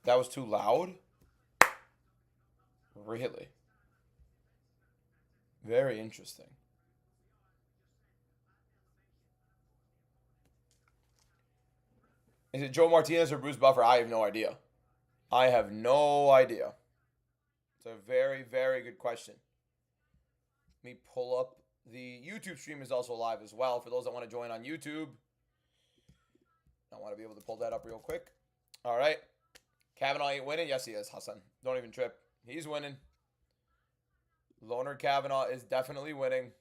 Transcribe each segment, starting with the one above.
That was too loud? Really? Very interesting. Is it Joe Martinez or Bruce Buffer? I have no idea. I have no idea. It's a very, very good question. Let me pull up. The YouTube stream is also live as well. For those that want to join on YouTube, I want to be able to pull that up real quick. All right. Kavanaugh ain't winning. Yes, he is, Hassan. Don't even trip. He's winning. Loner Kavanaugh is definitely winning.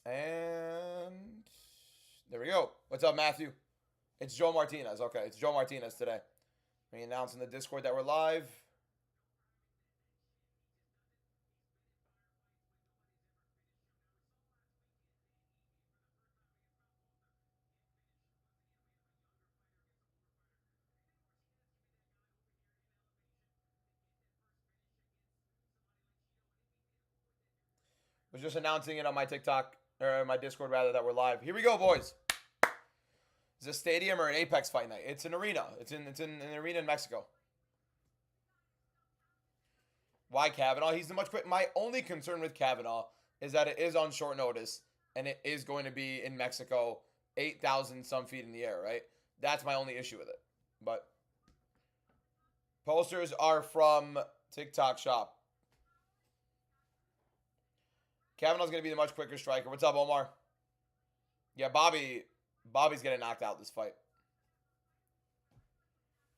And there we go. What's up, Matthew? It's Joe Martinez. Okay, it's Joe Martinez today. We announced in the Discord that we're live. Was just announcing it on my TikTok, or my Discord rather, that we're live. Here we go, boys. Is it a stadium or an Apex fight night? It's an arena. It's in an arena in Mexico. Why Kavanaugh? He's the much quick. My only concern with Kavanaugh is that it is on short notice and it is going to be in Mexico, 8,000 some feet in the air, right? That's my only issue with it. But posters are from TikTok shop. Kavanaugh's going to be the much quicker striker. What's up, Omar? Yeah, Bobby's getting knocked out this fight.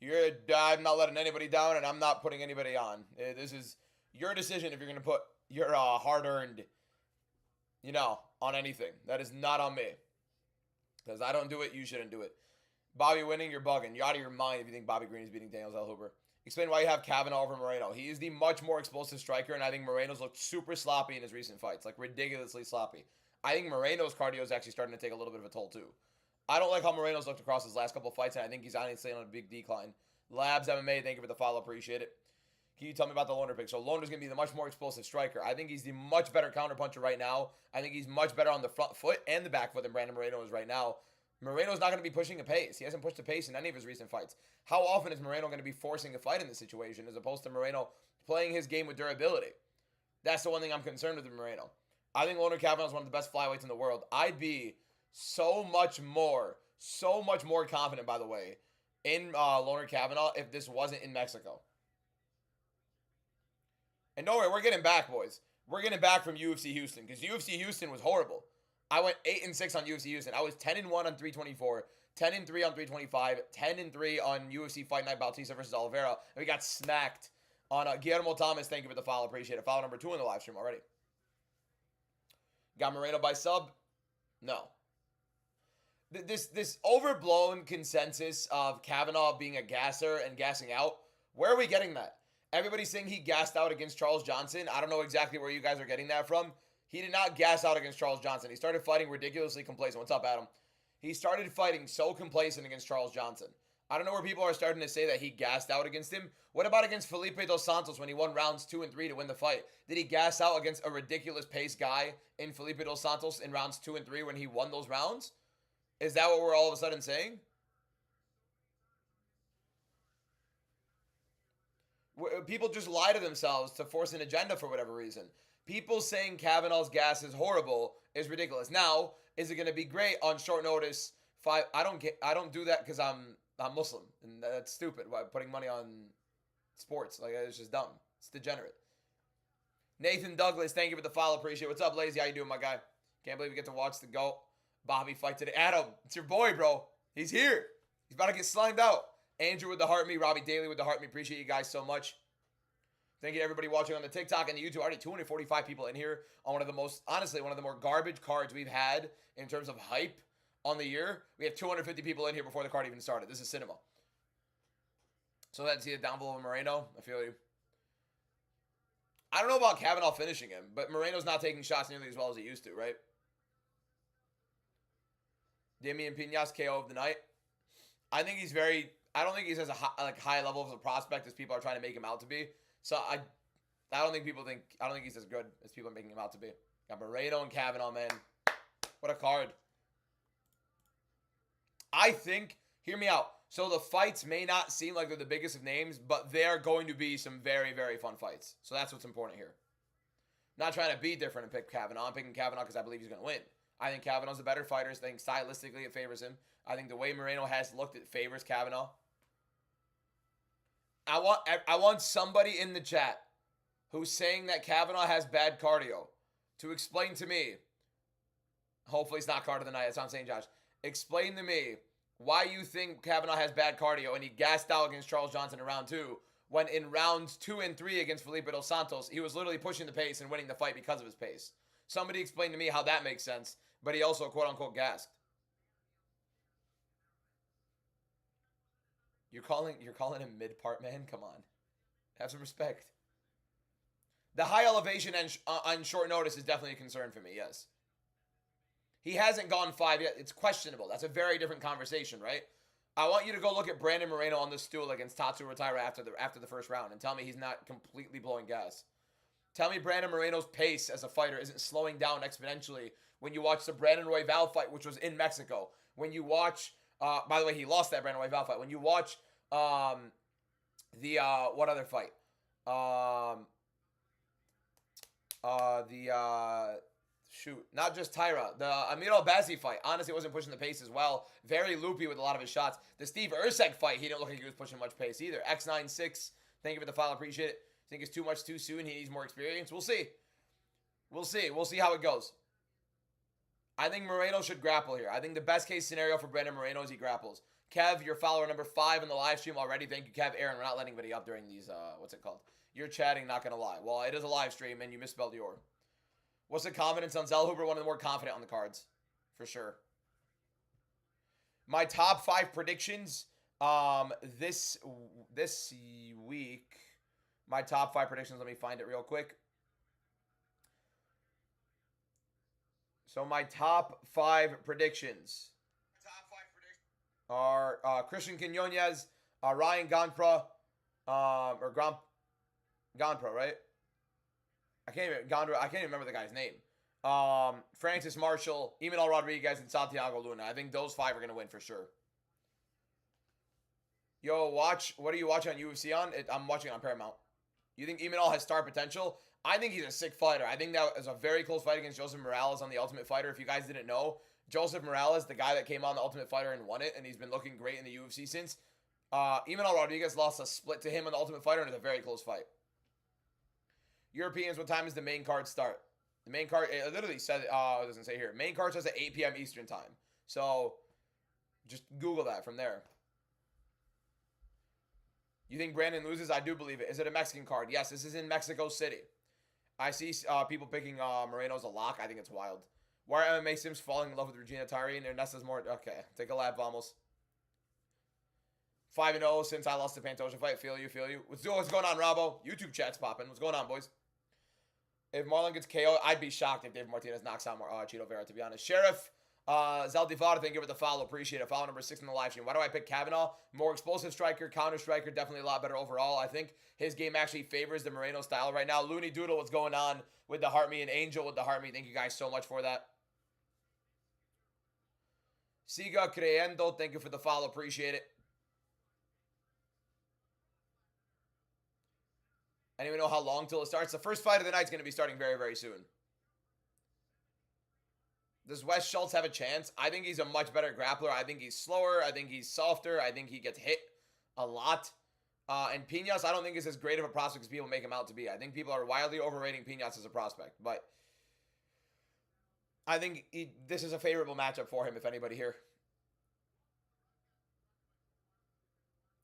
I'm not letting anybody down, and I'm not putting anybody on. This is your decision if you're going to put your hard-earned, on anything. That is not on me. Because I don't do it, you shouldn't do it. Bobby winning, you're bugging. You're out of your mind if you think Bobby Green is beating Daniel Zellhuber. Explain why you have Kavanaugh over Moreno. He is the much more explosive striker, and I think Moreno's looked super sloppy in his recent fights. Like, ridiculously sloppy. I think Moreno's cardio is actually starting to take a little bit of a toll, too. I don't like how Moreno's looked across his last couple of fights, and I think he's honestly on a big decline. Labs MMA, thank you for the follow. Appreciate it. Can you tell me about the Loner pick? So Loner's going to be the much more explosive striker. I think he's the much better counterpuncher right now. I think he's much better on the front foot and the back foot than Brandon Moreno is right now. Moreno's not going to be pushing a pace. He hasn't pushed a pace in any of his recent fights. How often is Moreno going to be forcing a fight in this situation as opposed to Moreno playing his game with durability? That's the one thing I'm concerned with Moreno. I think Loner Kavanaugh is one of the best flyweights in the world. I'd be so much more confident, by the way, in Loner Kavanaugh if this wasn't in Mexico. And don't worry, we're getting back, boys. We're getting back from UFC Houston because UFC Houston was horrible. I went 8-6 on UFC Houston. I was 10-1 on 324, 10-3 on 325, 10-3 on UFC Fight Night Bautista versus Oliveira. And we got smacked on Guillermo Thomas. Thank you for the follow. Appreciate it. Follow number 2 in the live stream already. Got Moreno by sub? No. This overblown consensus of Kavanaugh being a gasser and gassing out, where are we getting that? Everybody's saying he gassed out against Charles Johnson. I don't know exactly where you guys are getting that from. He did not gas out against Charles Johnson. He started fighting ridiculously complacent. What's up, Adam? He started fighting so complacent against Charles Johnson. I don't know where people are starting to say that he gassed out against him. What about against Felipe Dos Santos when he won rounds 2 and 3 to win the fight? Did he gas out against a ridiculous pace guy in Felipe Dos Santos in rounds 2 and 3 when he won those rounds? Is that what we're all of a sudden saying? People just lie to themselves to force an agenda for whatever reason. People saying Kavanaugh's gas is horrible is ridiculous. Now, is it going to be great on short notice? I don't do that because I'm Muslim, and that's stupid. Why putting money on sports? Like, it's just dumb. It's degenerate. Nathan Douglas, thank you for the follow. Appreciate it. What's up, Lazy? How you doing, my guy? Can't believe we get to watch the GOAT Bobby fight today. Adam, it's your boy, bro. He's here. He's about to get slimed out. Andrew with the heart me, Robbie Daly with the heart me. Appreciate you guys so much. Thank you to everybody watching on the TikTok and the YouTube. Already 245 people in here on one of the more garbage cards we've had in terms of hype on the year. We have 250 people in here before the card even started. This is cinema. So let's see it down below Moreno. I feel you. I don't know about Kavanaugh finishing him, but Moreno's not taking shots nearly as well as he used to, right? Damian Pinas, KO of the night. I think he's I don't think he's as a high level of a prospect as people are trying to make him out to be. So I don't think he's as good as people are making him out to be. Got Moreno and Kavanaugh, man. What a card. I think, hear me out. So the fights may not seem like they're the biggest of names, but they're going to be some very, very fun fights. So that's what's important here. Not trying to be different and pick Kavanaugh. I'm picking Kavanaugh because I believe he's going to win. I think Kavanaugh's a better fighter. I think stylistically it favors him. I think the way Moreno has looked, it favors Kavanaugh. I want somebody in the chat who's saying that Kavanaugh has bad cardio to explain to me. Hopefully it's not card of the night. That's what I'm saying, Josh. Explain to me why you think Kavanaugh has bad cardio and he gassed out against Charles Johnson in round 2, when in rounds 2 and 3 against Felipe Dos Santos, he was literally pushing the pace and winning the fight because of his pace. Somebody explain to me how that makes sense, but he also quote-unquote gassed. You're calling him mid-part, man? Come on. Have some respect. The high elevation and on short notice is definitely a concern for me, yes. He hasn't gone 5 yet. It's questionable. That's a very different conversation, right? I want you to go look at Brandon Moreno on the stool against Tatsu Retaira after the first round and tell me he's not completely blowing gas. Tell me Brandon Moreno's pace as a fighter isn't slowing down exponentially when you watch the Brandon Royval fight, which was in Mexico. When you watch, by the way, he lost that Brandon Royval fight. When you watch what other fight? Not just Tyra. The Amir Albazi fight. Honestly, wasn't pushing the pace as well. Very loopy with a lot of his shots. The Steve Erceg fight, he didn't look like he was pushing much pace either. X96, thank you for the follow. Appreciate it. Think it's too much too soon. He needs more experience. We'll see. We'll see how it goes. I think Moreno should grapple here. I think the best case scenario for Brandon Moreno is he grapples. Kev, your follower number 5 in the live stream already. Thank you, Kev. Aaron, we're not letting anybody up during these, what's it called? You're chatting, not going to lie. Well, it is a live stream, and you misspelled your. What's the confidence on Zellhuber? One of the more confident on the cards, for sure. My top 5 predictions this week. My top 5 predictions, let me find it real quick. So my top 5 predictions are Christian Quinones, Ryan Gonpra, or Gonpra, right? I can't even remember the guy's name. Francis Marshall, Emanol Rodriguez, and Santiago Luna. I think those 5 are going to win for sure. Yo, what are you watching on UFC on? I'm watching on Paramount. You think Emanol has star potential? I think he's a sick fighter. I think that was a very close fight against Joseph Morales on The Ultimate Fighter. If you guys didn't know, Joseph Morales, the guy that came on The Ultimate Fighter and won it, and he's been looking great in the UFC since. Emanol Rodriguez lost a split to him on The Ultimate Fighter, and it's a very close fight. Europeans, what time does the main card start? The main card, it literally said, it doesn't say here. Main card starts at 8 p.m. Eastern time. So, just Google that from there. You think Brandon loses? I do believe it. Is it a Mexican card? Yes, this is in Mexico City. I see people picking Moreno's a lock. I think it's wild. Why are MMA Sims falling in love with Regina Tari and Ernesto's more? Okay, take a lap, vamos. 5-0 since I lost the Pantoja fight. Feel you. What's going on, Robbo? YouTube chat's popping. What's going on, boys? If Marlon gets KO, I'd be shocked if Dave Martinez knocks out Chito Vera, to be honest. Sheriff Zaldifar, thank you for the follow. Appreciate it. Follow number 6 in the live stream. Why do I pick Kavanaugh? More explosive striker, counter striker, definitely a lot better overall. I think his game actually favors the Moreno style right now. Looney Doodle, what's going on with the Heart Me, and Angel with the Heart Me. Thank you guys so much for that. Siga Creyendo, thank you for the follow. Appreciate it. Anyone know how long till it starts? The first fight of the night is going to be starting very, very soon. Does Wes Schultz have a chance? I think he's a much better grappler. I think he's slower. I think he's softer. I think he gets hit a lot. And Piñas, I don't think is as great of a prospect as people make him out to be. I think people are wildly overrating Piñas as a prospect. But I think this is a favorable matchup for him, if anybody here.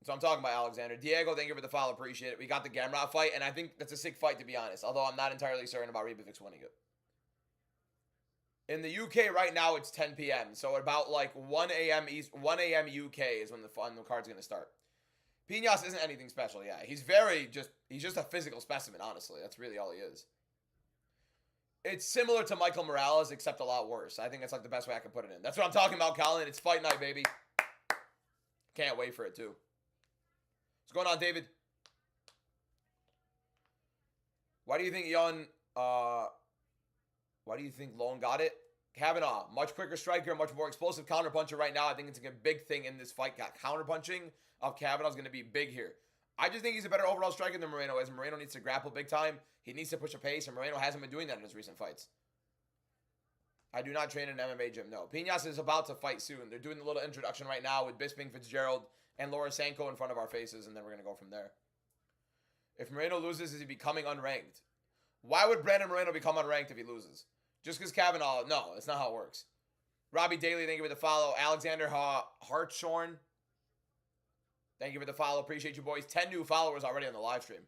So I'm talking about Alexander. Diego, thank you for the follow. Appreciate it. We got the Gamrot fight, and I think that's a sick fight, to be honest. Although I'm not entirely certain about Rebovix winning it. In the UK right now, it's 10 p.m. So about like 1 a.m. UK is when the card's going to start. Piñas isn't anything special, yeah. He's just a physical specimen, honestly. That's really all he is. It's similar to Michael Morales, except a lot worse. I think that's like the best way I can put it in. That's what I'm talking about, Colin. It's fight night, baby. Can't wait for it, too. What's going on, David? Why do you think Lone got it? Kavanaugh, much quicker striker, much more explosive counterpuncher right now. I think it's a big thing in this fight. Counterpunching of Kavanaugh is going to be big here. I just think he's a better overall striker than Moreno is. Moreno needs to grapple big time. He needs to push a pace, and Moreno hasn't been doing that in his recent fights. I do not train in an MMA gym, no. Piñas is about to fight soon. They're doing the little introduction right now with Bisping, Fitzgerald, and Laura Sanko in front of our faces, and then we're going to go from there. If Moreno loses, is he becoming unranked? Why would Brandon Moreno become unranked if he loses? Just because Kavanaugh? No, that's not how it works. Robbie Daly, thank you for the follow. Alexander Hartshorn, thank you for the follow. Appreciate you, boys. 10 new followers already on the live stream.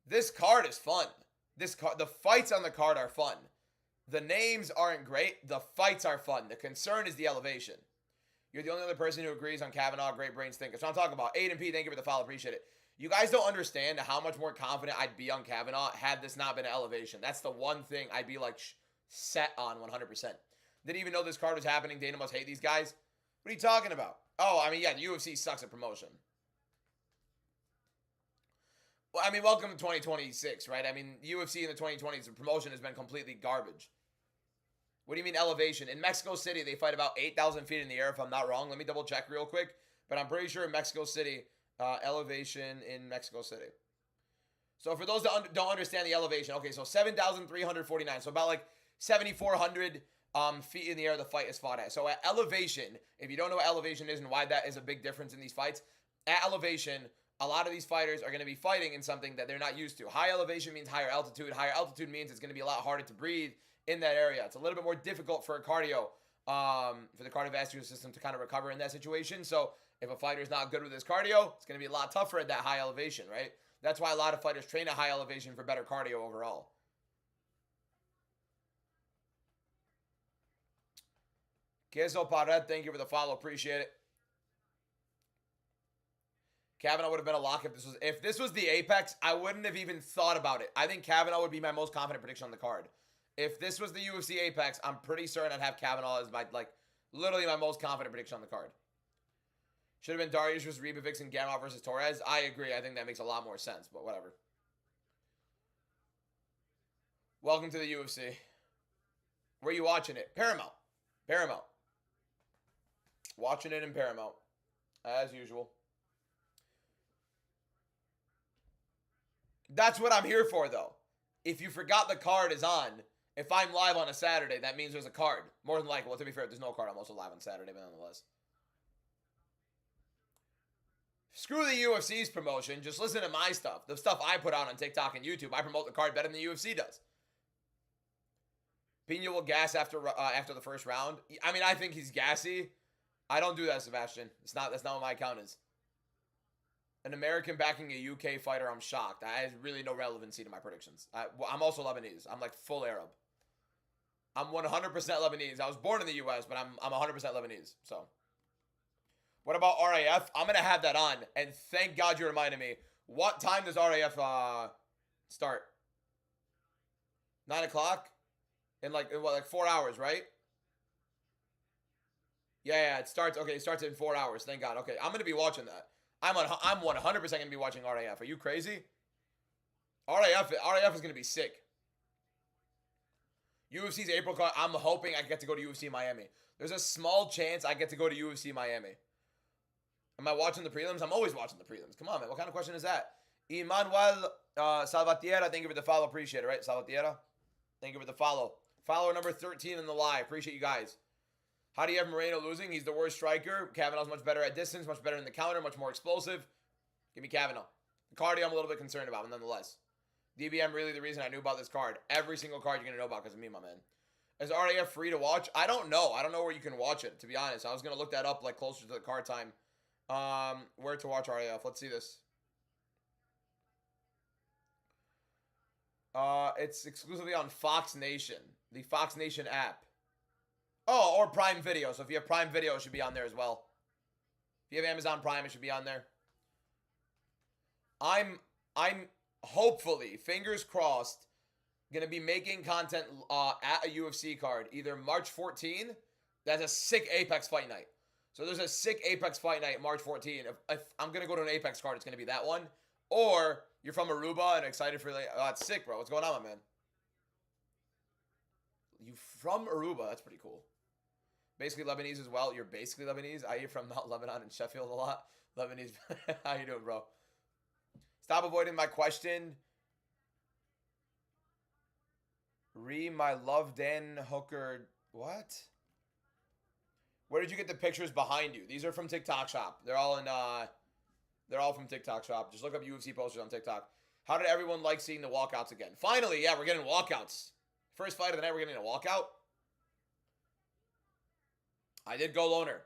This card is fun. The fights on the card are fun. The names aren't great. The fights are fun. The concern is the elevation. You're the only other person who agrees on Kavanaugh. Great brains think. That's what I'm talking about. Aiden P, thank you for the follow. Appreciate it. You guys don't understand how much more confident I'd be on Kavanaugh had this not been an elevation. That's the one thing I'd be like set on 100%. Didn't even know this card was happening. Dana must hate these guys. What are you talking about? Oh, I mean, yeah, the UFC sucks at promotion. Well, I mean, welcome to 2026, right? I mean, UFC in the 2020s, the promotion has been completely garbage. What do you mean elevation? In Mexico City, they fight about 8,000 feet in the air, if I'm not wrong. Let me double check real quick. But I'm pretty sure in Mexico City, elevation in Mexico City. So for those that don't understand the elevation, okay, so 7,349. So about like 7,400 feet in the air the fight is fought at. So at elevation, if you don't know what elevation is and why that is a big difference in these fights, at elevation, a lot of these fighters are going to be fighting in something that they're not used to. High elevation means higher altitude. Higher altitude means it's going to be a lot harder to breathe in that area. It's a little bit more difficult for a cardio, for the cardiovascular system to kind of recover in that situation. So if a fighter is not good with his cardio, it's going to be a lot tougher at that high elevation, right? That's why a lot of fighters train at high elevation for better cardio overall. Queso Pared, thank you for the follow. Appreciate it. Kavanaugh would have been a lock if this was the Apex. I wouldn't have even thought about it. I think Kavanaugh would be my most confident prediction on the card. If this was the UFC Apex, I'm pretty certain I'd have Kavanaugh as my, like, literally my most confident prediction on the card. Should have been Darius versus Ribovics and Gamrot versus Torres. I agree. I think that makes a lot more sense, but whatever. Welcome to the UFC. Where are you watching it? Paramount. Paramount. Watching it in Paramount. As usual. That's what I'm here for, though. If you forgot the card is on, if I'm live on a Saturday, that means there's a card. More than likely. Well, to be fair, if there's no card, I'm also live on Saturday, but nonetheless. Screw the UFC's promotion. Just listen to my stuff. The stuff I put out on TikTok and YouTube. I promote the card better than the UFC does. Pena will gas after the first round. I mean, I think he's gassy. I don't do that, Sebastian. That's not what my account is. An American backing a UK fighter, I'm shocked. I have really no relevancy to my predictions. I'm also Lebanese. I'm like full Arab. I'm 100% Lebanese. I was born in the US, but I'm 100% Lebanese. So, what about RAF? I'm going to have that on. And thank God you reminded me. What time does RAF start? 9 o'clock? In like 4 hours, right? Yeah, it starts. Okay, it starts in 4 hours. Thank God. Okay, I'm going to be watching that. I'm 100% going to be watching RAF. Are you crazy? RAF is going to be sick. UFC's April card. I'm hoping I get to go to UFC Miami. There's a small chance I get to go to UFC Miami. Am I watching the prelims? I'm always watching the prelims. Come on, man. What kind of question is that? Emmanuel Salvatierra, thank you for the follow. Appreciate it, right? Salvatierra, thank you for the follow. Follower number 13 in the live. Appreciate you guys. How do you have Moreno losing? He's the worst striker. Kavanaugh's much better at distance, much better in the counter, much more explosive. Give me Kavanaugh. The cardio I'm a little bit concerned about, but nonetheless. DBM really the reason I knew about this card. Every single card you're going to know about because of me, my man. Is RAF free to watch? I don't know. I don't know where you can watch it, to be honest. I was going to look that up like closer to the card time. Where to watch RAF. Let's see this. It's exclusively on Fox Nation. The Fox Nation app. Oh, or Prime Video. So if you have Prime Video, it should be on there as well. If you have Amazon Prime, it should be on there. I'm hopefully, fingers crossed, going to be making content at a UFC card. Either March 14. That's a sick Apex fight night. So there's a sick Apex fight night March 14. If I'm going to go to an Apex card, it's going to be that one. Or you're from Aruba and excited for it's sick, bro. What's going on, my man? You from Aruba? That's pretty cool. Basically Lebanese as well. You're basically Lebanese. I hear from Mount Lebanon and Sheffield a lot. Lebanese. How you doing, bro? Stop avoiding my question. My love Dan Hooker. What? Where did you get the pictures behind you? These are from TikTok Shop. They're all from TikTok Shop. Just look up UFC posters on TikTok. How did everyone like seeing the walkouts again? Finally, yeah, we're getting walkouts. First fight of the night, we're getting a walkout. I did go loner.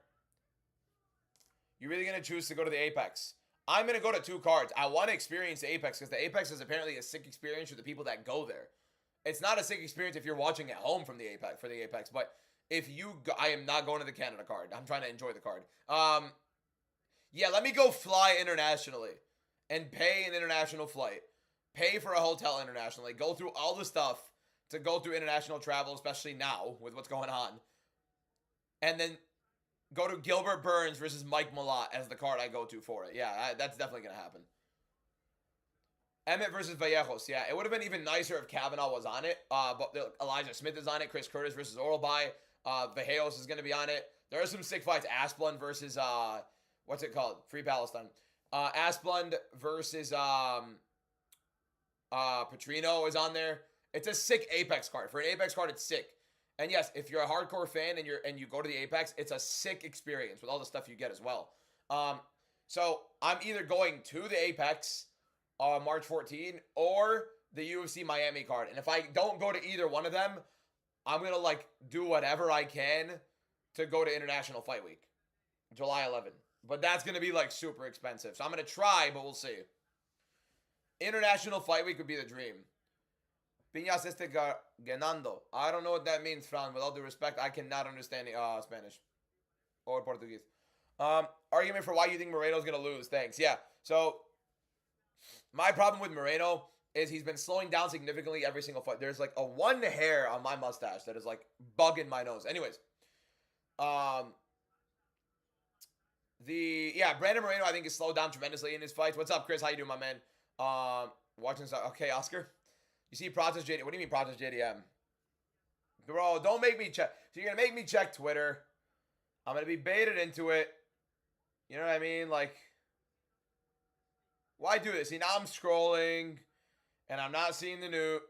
You really gonna choose to go to the Apex? I'm gonna go to 2 cards. I want to experience the Apex because the Apex is apparently a sick experience for the people that go there. It's not a sick experience if you're watching at home from the Apex, but if you go, I am not going to the Canada card. I'm trying to enjoy the card. Yeah, let me go fly internationally and pay an international flight. Pay for a hotel internationally. Go through all the stuff to go through international travel, especially now with what's going on. And then go to Gilbert Burns versus Mike Malott as the card I go to for it. Yeah, that's definitely going to happen. Emmett versus Vallejos. Yeah, it would have been even nicer if Kavanaugh was on it. But Elijah Smith is on it. Chris Curtis versus Oralby. Vallejos is going to be on it. There are some sick fights. Asplund versus, what's it called? Free Palestine. Asplund versus Petrino is on there. It's a sick Apex card. For an Apex card, it's sick. And yes, if you're a hardcore fan and you go to the Apex, it's a sick experience with all the stuff you get as well. So I'm either going to the Apex March 14 or the UFC Miami card. And if I don't go to either one of them, I'm going to do whatever I can to go to International Fight Week, July 11. But that's going to be super expensive. So I'm going to try, but we'll see. International Fight Week would be the dream. Piñas este ganando. I don't know what that means, Fran. With all due respect, I cannot understand Spanish or Portuguese. Argument for why you think Moreno's going to lose. Thanks. Yeah. So my problem with Moreno is he's been slowing down significantly every single fight. There's a one hair on my mustache that is bugging my nose. Anyways. Brandon Moreno I think is slowed down tremendously in his fights. What's up, Chris? How you doing, my man? Watching this. Okay, Oscar. You see Process JDM. What do you mean Process JDM? Bro, don't make me check. So you're going to make me check Twitter. I'm going to be baited into it. You know what I mean? Why do this? See, now I'm scrolling. And I'm not seeing the new.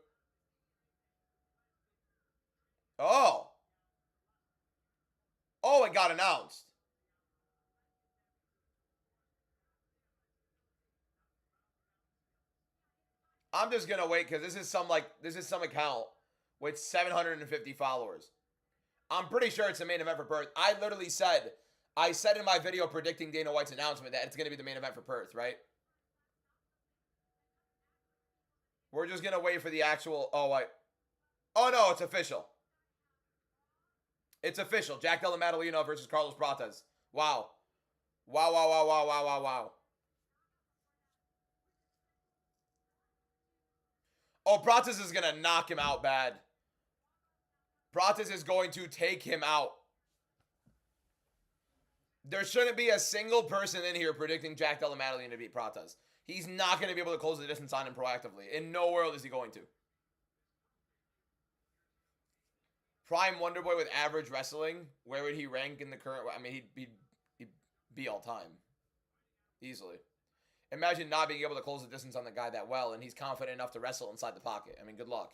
Oh, it got announced. I'm just gonna wait because this is some account with 750 followers. I'm pretty sure it's the main event for Perth. I said in my video predicting Dana White's announcement that it's gonna be the main event for Perth, right? We're just gonna wait for the actual. Oh no, it's official. It's official. Jack Della Maddalena versus Carlos Prates. Wow. Wow. Oh, Prates is going to knock him out bad. Prates is going to take him out. There shouldn't be a single person in here predicting Jack Della Maddalena to beat Prates. He's not going to be able to close the distance on him proactively. In no world is he going to. Prime Wonderboy with average wrestling. Where would he rank in the current? I mean, he'd be all time. Easily. Imagine not being able to close the distance on the guy that well, and he's confident enough to wrestle inside the pocket. I mean, good luck.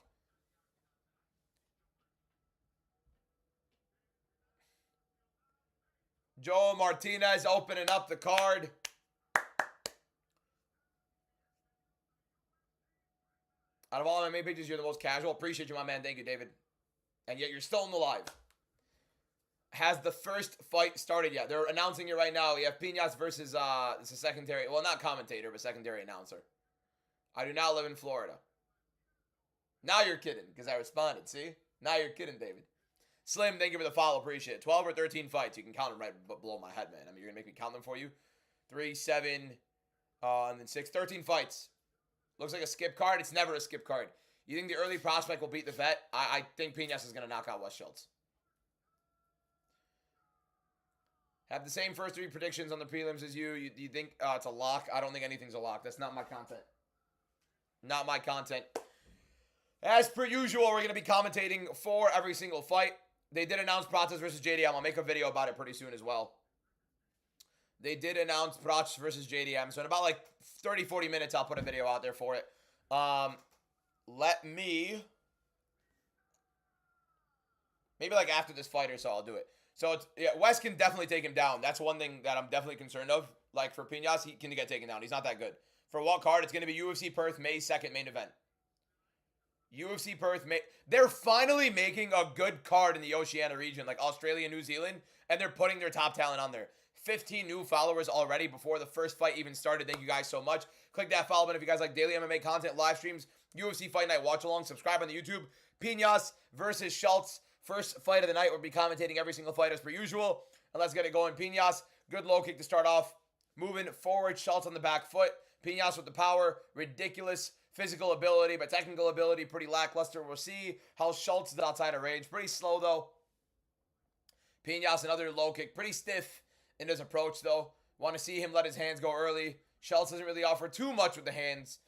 Joe Martinez opening up the card. Out of all my main pages, you're the most casual. Appreciate you, my man. Thank you, David. And yet you're still in the live. Has the first fight started yet? They're announcing it right now. We have Piñas versus, it's a secondary, well, not commentator, but secondary announcer. I do not live in Florida. Now you're kidding, because I responded, see? Now you're kidding, David. Slim, thank you for the follow. Appreciate it. 12 or 13 fights. You can count them right below my head, man. I mean, you're going to make me count them for you. 3, 7, and then 6. 13 fights. Looks like a skip card. It's never a skip card. You think the early prospect will beat the vet? I think Piñas is going to knock out Wes Schultz. Have the same first 3 predictions on the prelims as you. You think it's a lock? I don't think anything's a lock. That's not my content. Not my content. As per usual, we're going to be commentating for every single fight. They did announce Prates versus JDM. I'll make a video about it pretty soon as well. They did announce Prates versus JDM. So in about like 30, 40 minutes, I'll put a video out there for it. Let me... Maybe like after this fight or so, I'll do it. So, it's, yeah, West can definitely take him down. That's one thing that I'm definitely concerned of. Like, for Pinas, he can get taken down. He's not that good. For what card? It's going to be UFC Perth, May 2nd, main event. UFC Perth, May... They're finally making a good card in the Oceania region, like Australia, New Zealand, and they're putting their top talent on there. 15 new followers already before the first fight even started. Thank you guys so much. Click that follow button if you guys like daily MMA content, live streams, UFC Fight Night watch along. Subscribe on the YouTube. Pinas versus Schultz. First fight of the night. We'll be commentating every single fight as per usual. And let's get it going. Pinas, good low kick to start off. Moving forward, Schultz on the back foot. Pinas with the power. Ridiculous physical ability, but technical ability pretty lackluster. We'll see how Schultz is outside of range. Pretty slow, though. Pinas, another low kick. Pretty stiff in his approach, though. Want to see him let his hands go early. Schultz doesn't really offer too much with the hands.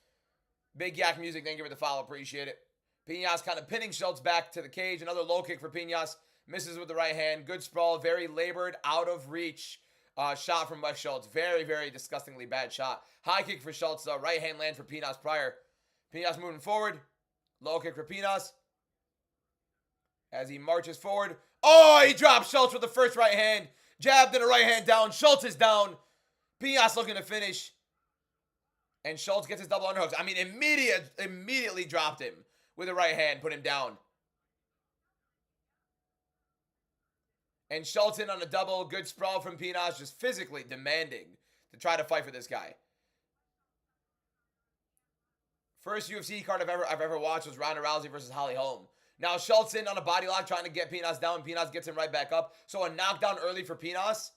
Big Yak Music, thank you for the follow. Appreciate it. Pinas kind of pinning Schultz back to the cage. Another low kick for Pinas. Misses with the right hand. Good sprawl. Very labored, out of reach shot from Wes Schultz. Very, very disgustingly bad shot. High kick for Schultz, though. Right hand land for Pinas prior. Pinas moving forward. Low kick for Pinas. As he marches forward. Oh, he drops Schultz with the first right hand. Jabbed in a right hand down. Schultz is down. Pinas looking to finish. And Schultz gets his double underhooks. I mean, immediately dropped him with a right hand, put him down. And Schultz in on a double. Good sprawl from Pinas, just physically demanding to try to fight for this guy. First UFC card I've ever watched was Ronda Rousey versus Holly Holm. Now Schultz in on a body lock trying to get Pinas down. Pinas gets him right back up. So a knockdown early for Pinas.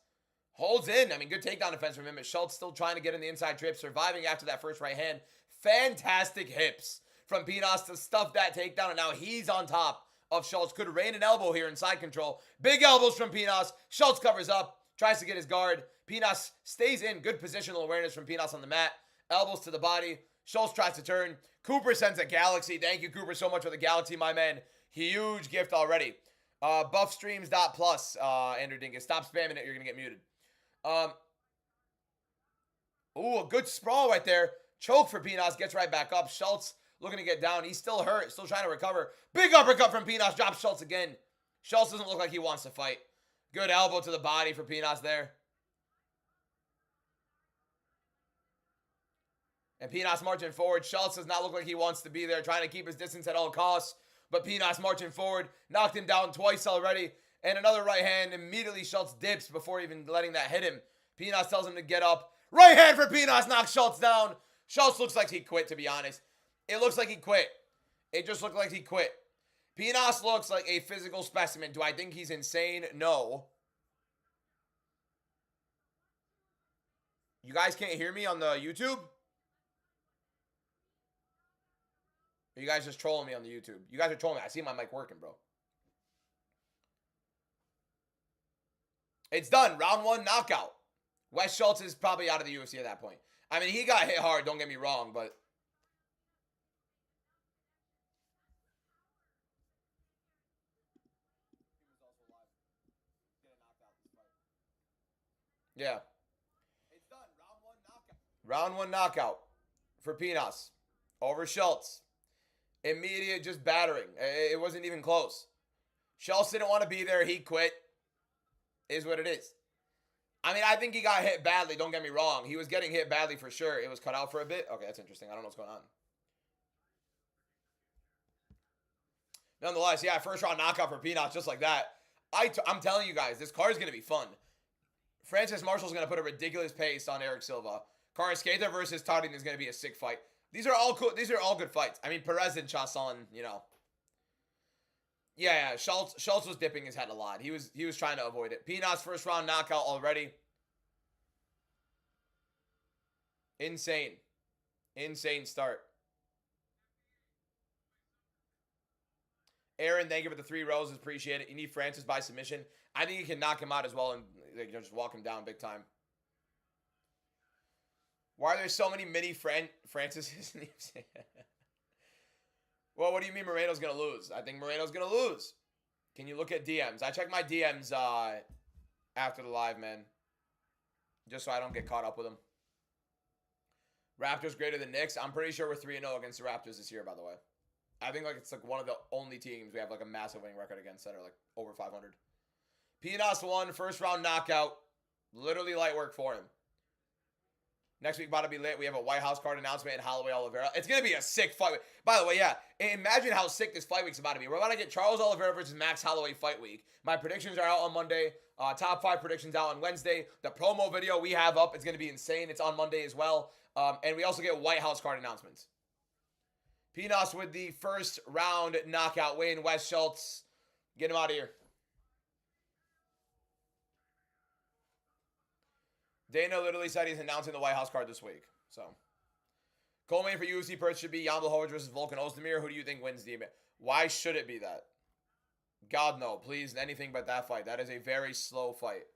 Holds in. I mean, good takedown defense from him. But Schultz still trying to get in the inside trip. Surviving after that first right hand. Fantastic hips from Pinas to stuff that takedown. And now he's on top of Schultz. Could rain an elbow here in side control. Big elbows from Pinas. Schultz covers up. Tries to get his guard. Pinas stays in. Good positional awareness from Pinas on the mat. Elbows to the body. Schultz tries to turn. Cooper sends a galaxy. Thank you, Cooper, so much for the galaxy, my man. Huge gift already. Buffstreams.plus, Andrew Dinkus. Stop spamming it. You're going to get muted. Ooh, a good sprawl right there. Choke for Pinas. Gets right back up. Schultz looking to get down. He's still hurt. Still trying to recover. Big uppercut from Pinas. Drops Schultz again. Schultz doesn't look like he wants to fight. Good elbow to the body for Pinas there. And Pinas marching forward. Schultz does not look like he wants to be there. Trying to keep his distance at all costs. But Pinas marching forward. Knocked him down twice already. And another right hand. Immediately Schultz dips before even letting that hit him. Pinas tells him to get up. Right hand for Pinas. Knocks Schultz down. Schultz looks like he quit, to be honest. It looks like he quit. It just looked like he quit. Pinas looks like a physical specimen. Do I think he's insane? No. You guys can't hear me on the YouTube? Or you guys just trolling me on the YouTube? You guys are trolling me. I see my mic working, bro. It's done. Round 1 knockout. Wes Schultz is probably out of the UFC at that point. I mean, he got hit hard, don't get me wrong, but... Yeah. It's done. Round 1 knockout. Round 1 knockout for Pinas over Schultz. Immediate just battering. It wasn't even close. Schultz didn't want to be there. He quit. Is what it is. I mean, I think he got hit badly. Don't get me wrong. He was getting hit badly for sure. It was cut out for a bit. Okay, that's interesting. I don't know what's going on. Nonetheless, yeah, first round knockout for Pinas just like that. I'm telling you guys, this card is going to be fun. Francis Marshall's going to put a ridiculous pace on Eric Silva. Carrasqueta versus Tardin is going to be a sick fight. These are all cool. These are all good fights. I mean, Perez and Chasson, you know. Yeah, Schultz was dipping his head a lot. He was trying to avoid it. Pinas first round knockout already. Insane. Insane start. Aaron, thank you for the 3 roses. Appreciate it. You need Francis by submission. I think you can knock him out as well and just walk him down big time. Why are there so many mini Francis? Well, what do you mean Moreno's going to lose? I think Moreno's going to lose. Can you look at DMs? I check my DMs after the live, man. Just so I don't get caught up with them. Raptors greater than Knicks. I'm pretty sure we're 3-0 against the Raptors this year, by the way. I think it's one of the only teams we have a massive winning record against that are over 500. Pinas won, first round knockout. Literally light work for him. Next week about to be lit. We have a White House card announcement and Holloway Oliveira. It's going to be a sick fight. By the way, yeah, imagine how sick this fight week's about to be. We're about to get Charles Oliveira versus Max Holloway fight week. My predictions are out on Monday. Top 5 predictions out on Wednesday. The promo video we have up, it's going to be insane. It's on Monday as well. And we also get White House card announcements. Pinas with the first round knockout win. Wes Schultz, get him out of here. Dana literally said he's announcing the White House card this week. So, co-main for UFC Perth should be Jan Blachowicz versus Volkan Ozdemir. Who do you think wins the event? Why should it be that? God, no. Please, anything but that fight. That is a very slow fight.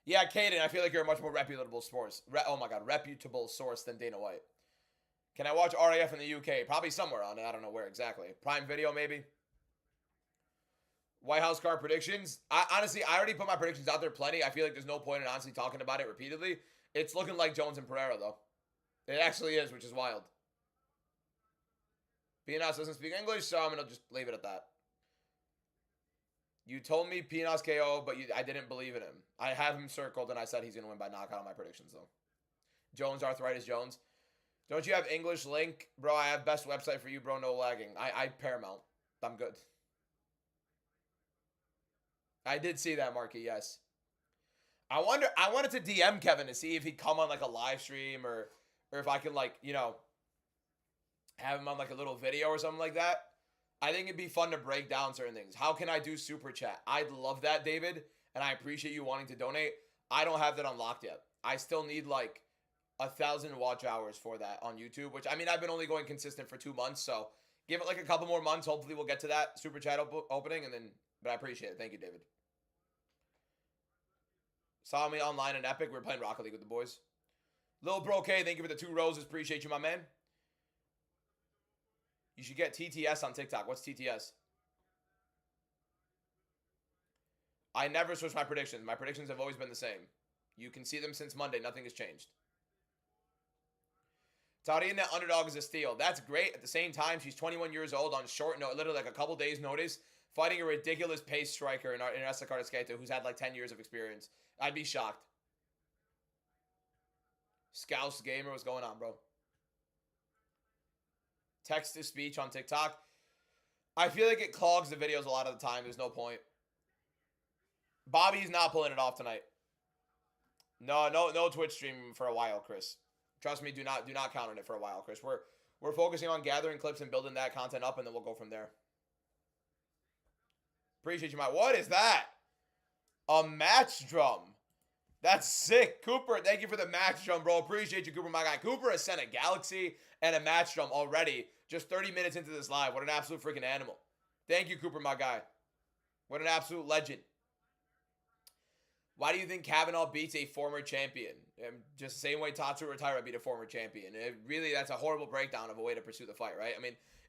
Yeah, Caden, I feel like you're a much more reputable source. Reputable source than Dana White. Can I watch RAF in the UK? Probably somewhere on it. I don't know where exactly. Prime Video, maybe? White House card predictions. Honestly, I already put my predictions out there plenty. I feel like there's no point in honestly talking about it repeatedly. It's looking like Jones and Pereira, though. It actually is, which is wild. Pinas doesn't speak English, so I'm going to just leave it at that. You told me Pinas KO, but I didn't believe in him. I have him circled, and I said he's going to win by knockout on my predictions, though. Jones, Arthritis Jones. Don't you have English link? Bro, I have best website for you, bro. No lagging. I Paramount. I'm good. I did see that, Marky, yes. I wanted to DM Kevin to see if he'd come on a live stream or if I could have him on a little video or something like that. I think it'd be fun to break down certain things. How can I do super chat? I'd love that, David, and I appreciate you wanting to donate. I don't have that unlocked yet. I still need 1,000 watch hours for that on YouTube, which I've been only going consistent for 2 months, so give it a couple more months. Hopefully we'll get to that super chat opening, but I appreciate it. Thank you, David. Saw me online in Epic. We were playing Rocket League with the boys. Lil Bro K, thank you for the 2 roses. Appreciate you, my man. You should get TTS on TikTok. What's TTS? I never switch my predictions. My predictions have always been the same. You can see them since Monday. Nothing has changed. Tariana underdog is a steal. That's great. At the same time, she's 21 years old on short notice, literally a couple days notice, fighting a ridiculous pace striker in Essa Cartasqueta who's had 10 years of experience. I'd be shocked. Scouse Gamer, what's going on, bro? Text to speech on TikTok. I feel like it clogs the videos a lot of the time. There's no point. Bobby's not pulling it off tonight. No Twitch stream for a while, Chris. Trust me, do not count on it for a while, Chris. We're focusing on gathering clips and building that content up, and then we'll go from there. Appreciate you, Mike. What is that? A match drum. That's sick. Cooper, thank you for the match drum, bro. Appreciate you, Cooper, my guy. Cooper has sent a Galaxy and a match drum already, just 30 minutes into this live. What an absolute freaking animal. Thank you, Cooper, my guy. What an absolute legend. Why do you think Kavanaugh beats a former champion? Just the same way Tatsu Retaira beat a former champion. That's a horrible breakdown of a way to pursue the fight, right?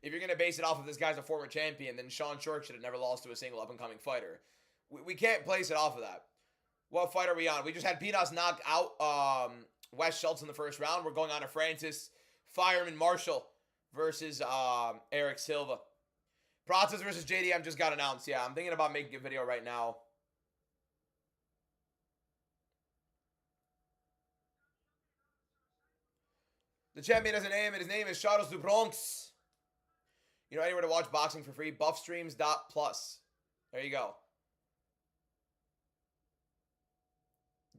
If you're going to base it off of this guy's a former champion, then Sean Shork should have never lost to a single up-and-coming fighter. We can't place it off of that. What fight are we on? We just had Pinas knock out Wes Schultz in the first round. We're going on to Francis Fireman Marshall versus Eric Silva. Process versus JDM just got announced. Yeah, I'm thinking about making a video right now. The champion has a name, and his name is Charles du Bronx. You know anywhere to watch boxing for free? Buffstreams.plus. There you go.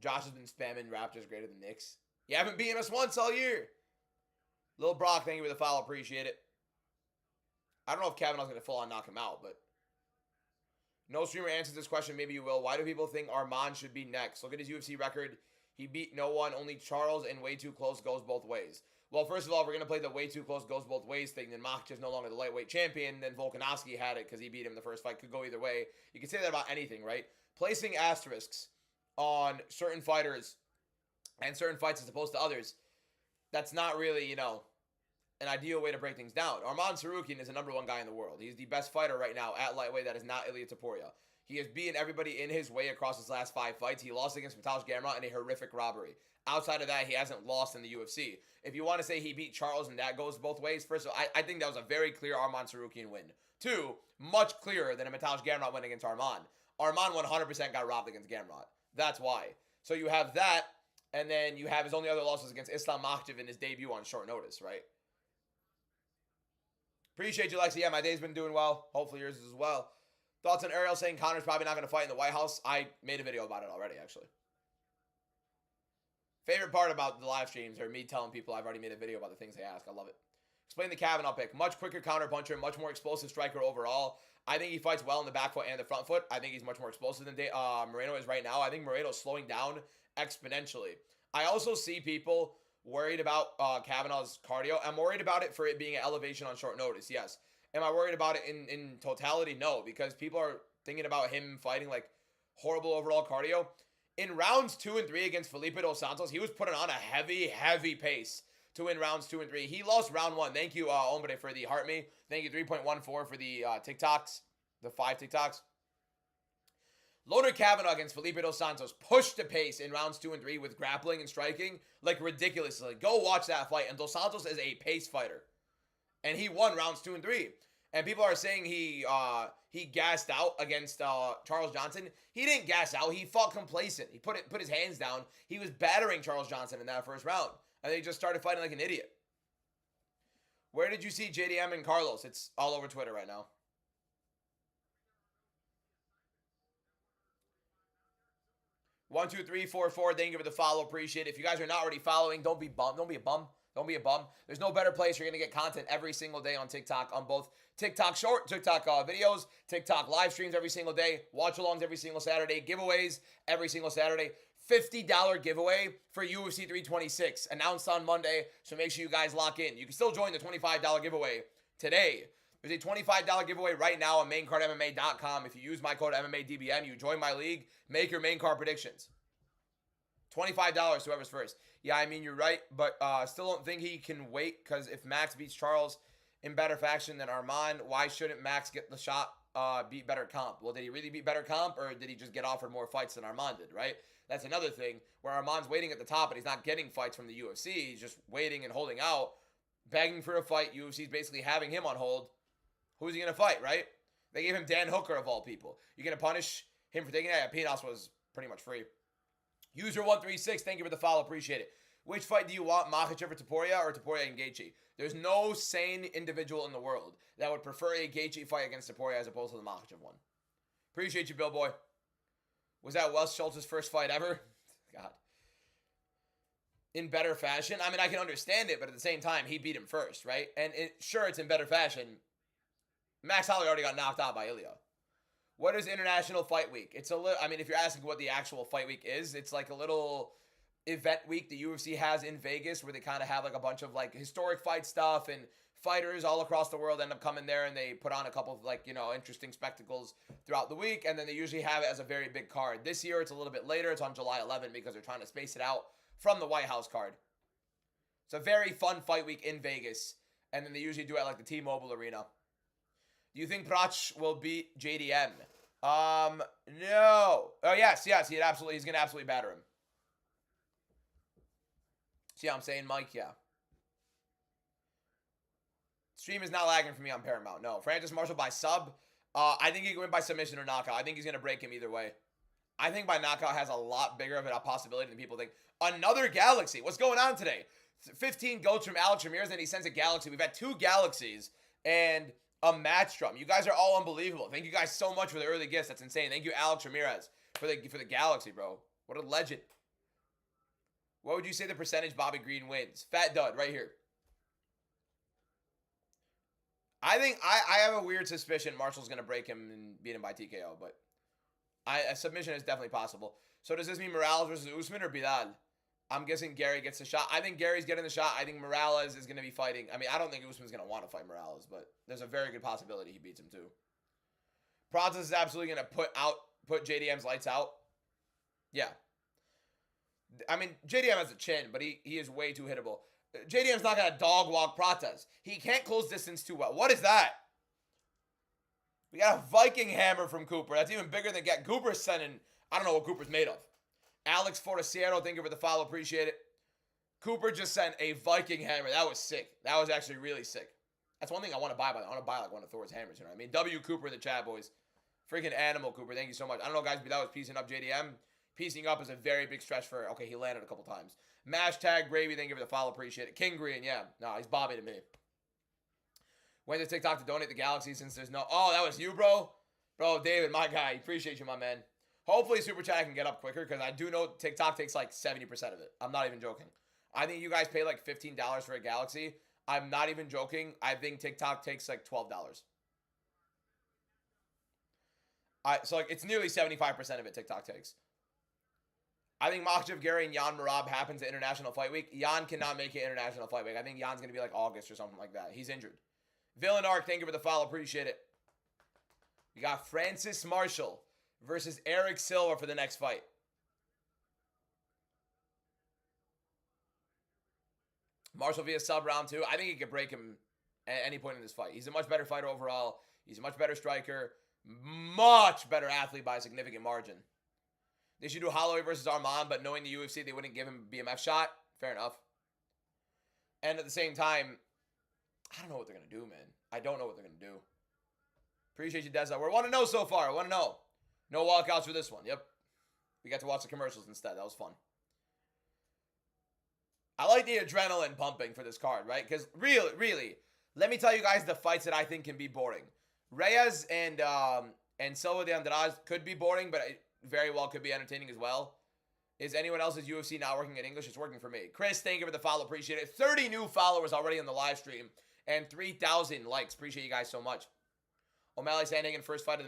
Josh has been spamming Raptors greater than Knicks. You haven't beaten us once all year. Lil Brock, thank you for the follow. Appreciate it. I don't know if Kavanaugh's going to full on knock him out, but no streamer answers this question. Maybe you will. Why do people think Armand should be next? Look at his UFC record. He beat no one. Only Charles, and way too close goes both ways. Well, first of all, if we're going to play the way too close goes both ways thing, then Makhachev is no longer the lightweight champion. Then Volkanovski had it because he beat him in the first fight. Could go either way. You can say that about anything, right? Placing asterisks on certain fighters and certain fights as opposed to others, that's not really, an ideal way to break things down. Arman Tsarukyan is the #1 guy in the world. He's the best fighter right now at lightweight that is not Ilia Topuria. He has beaten everybody in his way across his last 5 fights. He lost against Mateusz Gamrot in a horrific robbery. Outside of that, he hasn't lost in the UFC. If you want to say he beat Charles and that goes both ways, first of all, I think that was a very clear Arman Tsarukyan win. 2, much clearer than a Mateusz Gamrot win against Arman. Arman 100% got robbed against Gamrot. That's why. So you have that, and then you have his only other losses against Islam Makhachev in his debut on short notice, right? Appreciate you, Lexi. Yeah, my day's been doing well. Hopefully yours is as well. Thoughts on Ariel saying Connor's probably not going to fight in the White House? I made a video about it already, actually. Favorite part about the live streams are me telling people I've already made a video about the things they ask. I love it. Explain the Kavanaugh pick. Much quicker counter puncher, much more explosive striker overall. I think he fights well in the back foot and the front foot. I think he's much more explosive than Moreno is right now. I think Moreno's slowing down exponentially. I also see people worried about Kavanaugh's cardio. I'm worried about it for it being an elevation on short notice, yes. Am I worried about it in totality? No, because people are thinking about him fighting like horrible overall cardio. In rounds 2 and 3 against Felipe Dos Santos, he was putting on a heavy pace to win rounds 2 and 3. He lost round 1. Thank you, Ombre, for the heart me. Thank you, 3.14 for the TikToks, the 5 TikToks. Loner Kavanaugh against Felipe Dos Santos pushed the pace in rounds 2 and 3 with grappling and striking like ridiculously. Go watch that fight. And Dos Santos is a pace fighter. And he won rounds 2 and 3. And people are saying he gassed out against Charles Johnson. He didn't gas out. He fought complacent. He put his hands down. He was battering Charles Johnson in that first round. And they just started fighting like an idiot. Where did you see JDM and Carlos? It's all over Twitter right now. One, two, three, four, four. Thank you for the follow. Appreciate it. If you guys are not already following, don't be bummed. Don't be a bum. Don't be a bum. There's no better place. You're going to get content every single day on TikTok, on both TikTok short, TikTok videos, TikTok live streams every single day, watch-alongs every single Saturday, giveaways every single Saturday. $50 giveaway for UFC 326 announced on Monday, so make sure you guys lock in. You can still join the $25 giveaway today. There's a $25 giveaway right now on maincardmma.com. If you use my code MMADBM, you join my league, make your main card predictions. $25, whoever's first. Yeah, I mean, you're right, but still don't think he can wait, because if Max beats Charles in better fashion than Arman, why shouldn't Max get the shot, beat better comp? Well, did he really beat better comp, or did he just get offered more fights than Arman did, right? That's another thing, where Arman's waiting at the top, and he's not getting fights from the UFC. He's just waiting and holding out, begging for a fight. UFC's basically having him on hold. Who's he going to fight, right? They gave him Dan Hooker, of all people. You're going to punish him for taking that? Yeah, Pinos was pretty much free. User136, thank you for the follow. Appreciate it. Which fight do you want, Makhachev or Topuria, or Topuria and Gaethje? There's no sane individual in the world that would prefer a Gaethje fight against Topuria as opposed to the Makhachev one. Appreciate you, Bill Boy. Was that Wes Schultz's first fight ever? God. In better fashion? I mean, I can understand it, but at the same time, he beat him first, right? And sure, it's in better fashion. Max Holloway already got knocked out by Ilia. What is International Fight Week? It's a little, I mean, if you're asking what the actual fight week is, it's like a little event week the UFC has in Vegas where they kind of have like a bunch of like historic fight stuff, and fighters all across the world end up coming there, and they put on a couple of like, you know, interesting spectacles throughout the week, and then they usually have it as a very big card. This year it's a little bit later. It's on July 11th because they're trying to space it out from the White House card. It's a very fun fight week in Vegas, and then they usually do it at like the T-Mobile Arena. Do you think Prach will beat JDM? No. Oh, yes. He's going to absolutely batter him. See how I'm saying, Mike? Yeah. Stream is not lagging for me on Paramount. No. Francis Marshall by sub. I think he can win by submission or knockout. I think he's going to break him either way. I think by knockout has a lot bigger of a possibility than people think. Another Galaxy. What's going on today? 15 goats from Alex Ramirez, and he sends a Galaxy. We've had 2 Galaxies and a match drum. You guys are all unbelievable. Thank you guys so much for the early gifts. That's insane. Thank you, Alex Ramirez, for the Galaxy, bro. What a legend. What would you say the percentage Bobby Green wins? Fat dud right here. I think I have a weird suspicion Marshall's going to break him and beat him by TKO, but a submission is definitely possible. So does this mean Morales versus Usman or Bilal? I'm guessing Gary gets the shot. I think Gary's getting the shot. I think Morales is going to be fighting. I mean, I don't think Usman's going to want to fight Morales, but there's a very good possibility he beats him too. Pranzas is absolutely going to put JDM's lights out. Yeah. I mean, JDM has a chin, but he is way too hittable. JDM's not going to dog walk Prates. He can't close distance too well. What is that? We got a Viking hammer from Cooper. That's even bigger than get. Cooper's sending, I don't know what Cooper's made of. Alex Forticiero, thank you for the follow. Appreciate it. Cooper just sent a Viking hammer. That was sick. That was actually really sick. That's one thing I want to buy. I want to buy like one of Thor's hammers. You know what I mean? W. Cooper in the chat, boys. Freaking animal, Cooper. Thank you so much. I don't know, guys, but that was piecing up JDM. Piecing up is a very big stretch for, okay, he landed a couple times. Mash tag Gravy, thank you for the follow. Appreciate it. King Green, yeah. No, he's Bobby to me. When does TikTok to donate the Galaxy since there's no... Oh, that was you, bro? Bro, David, my guy. Appreciate you, my man. Hopefully Super Chat can get up quicker because I do know TikTok takes like 70% of it. I'm not even joking. I think you guys pay like $15 for a Galaxy. I'm not even joking. I think TikTok takes like $12. So like it's nearly 75% of it TikTok takes. I think Makhachev, Gary, and Jan Marab happens at International Fight Week. Jan cannot make it International Fight Week. I think Jan's going to be like August or something like that. He's injured. Villain Arc, thank you for the follow. Appreciate it. We got Francis Marshall versus Eric Silva for the next fight. Marshall via sub round 2. I think he could break him at any point in this fight. He's a much better fighter overall. He's a much better striker. Much better athlete by a significant margin. They should do Holloway versus Armand, but knowing the UFC, they wouldn't give him a BMF shot. Fair enough. And at the same time, I don't know what they're going to do, man. I don't know what they're going to do. Appreciate you, Deza. We're 1-0 so far. 1-0. No walkouts for this one. Yep. We got to watch the commercials instead. That was fun. I like the adrenaline pumping for this card, right? Because really, let me tell you guys the fights that I think can be boring. Reyes and Silva de Andrade could be boring, but it very well could be entertaining as well. Is anyone else's UFC not working in English? It's working for me. Chris, thank you for the follow. Appreciate it. 30 new followers already on the live stream and 3,000 likes. Appreciate you guys so much. O'Malley Sandhagen, first fight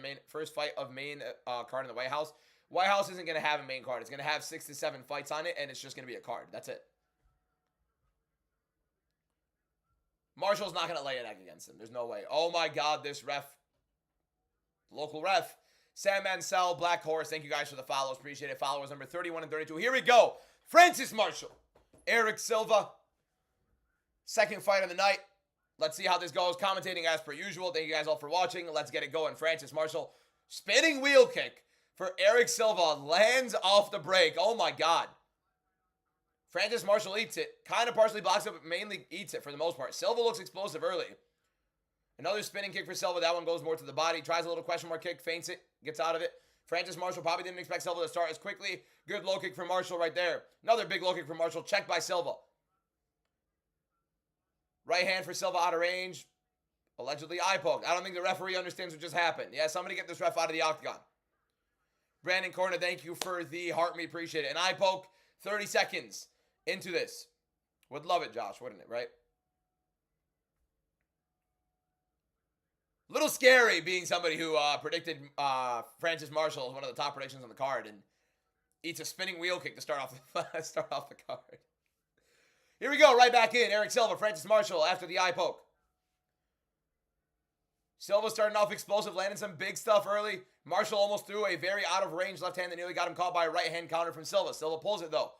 of main card in the White House. White House isn't going to have a main card. It's going to have 6 to 7 fights on it, and it's just going to be a card. That's it. Marshall's not going to lay an egg against him. There's no way. Oh, my God, this ref. Local ref. Sam Mansell, Black Horse. Thank you guys for the follows. Appreciate it. Followers number 31 and 32. Here we go. Francis Marshall. Eric Silva. Second fight of the night. Let's see how this goes. Commentating as per usual. Thank you guys all for watching. Let's get it going. Francis Marshall. Spinning wheel kick for Eric Silva. Lands off the break. Oh, my God. Francis Marshall eats it. Kind of partially blocks it, but mainly eats it for the most part. Silva looks explosive early. Another spinning kick for Silva. That one goes more to the body. Tries a little question mark kick. Feints it. Gets out of it. Francis Marshall probably didn't expect Silva to start as quickly. Good low kick for Marshall right there. Another big low kick for Marshall. Checked by Silva. Right hand for Silva out of range. Allegedly eye poked. I don't think the referee understands what just happened. Yeah, somebody get this ref out of the octagon. Brandon Corner, thank you for the heart. We appreciate it. An eye poke. 30 seconds into this. Would love it, Josh, wouldn't it, right? Little scary being somebody who predicted Francis Marshall as one of the top predictions on the card and eats a spinning wheel kick to start off the card. Here we go, right back in. Eric Silva, Francis Marshall after the eye poke. Silva starting off explosive, landing some big stuff early. Marshall almost threw a very out of range left hand that nearly got him caught by a right hand counter from Silva. Silva pulls it though.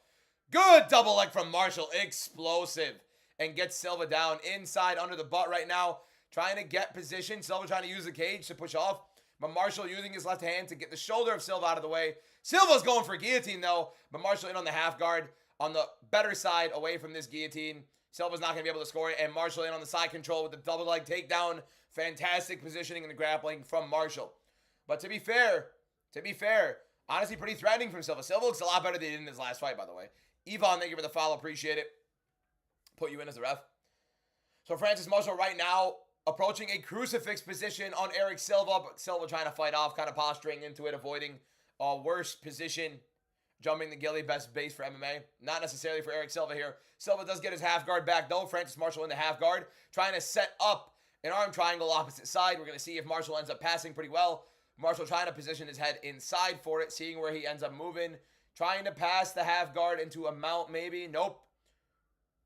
Good double leg from Marshall. Explosive. And gets Silva down inside under the butt right now. Trying to get position. Silva trying to use the cage to push off. But Marshall using his left hand to get the shoulder of Silva out of the way. Silva's going for guillotine though. But Marshall in on the half guard. On the better side away from this guillotine. Silva's not going to be able to score it. And Marshall in on the side control with the double leg takedown. Fantastic positioning in the grappling from Marshall. But to be fair, honestly pretty threatening from Silva. Silva looks a lot better than he did in his last fight, by the way. Yvonne, thank you for the follow. Appreciate it. Put you in as the ref. So Francis Marshall right now approaching a crucifix position on Eric Silva. But Silva trying to fight off, kind of posturing into it, avoiding a worse position. Jumping the Gilly, best base for MMA. Not necessarily for Eric Silva here. Silva does get his half guard back though. Francis Marshall in the half guard. Trying to set up an arm triangle opposite side. We're going to see if Marshall ends up passing pretty well. Marshall trying to position his head inside for it. Seeing where he ends up moving. Trying to pass the half guard into a mount maybe. Nope.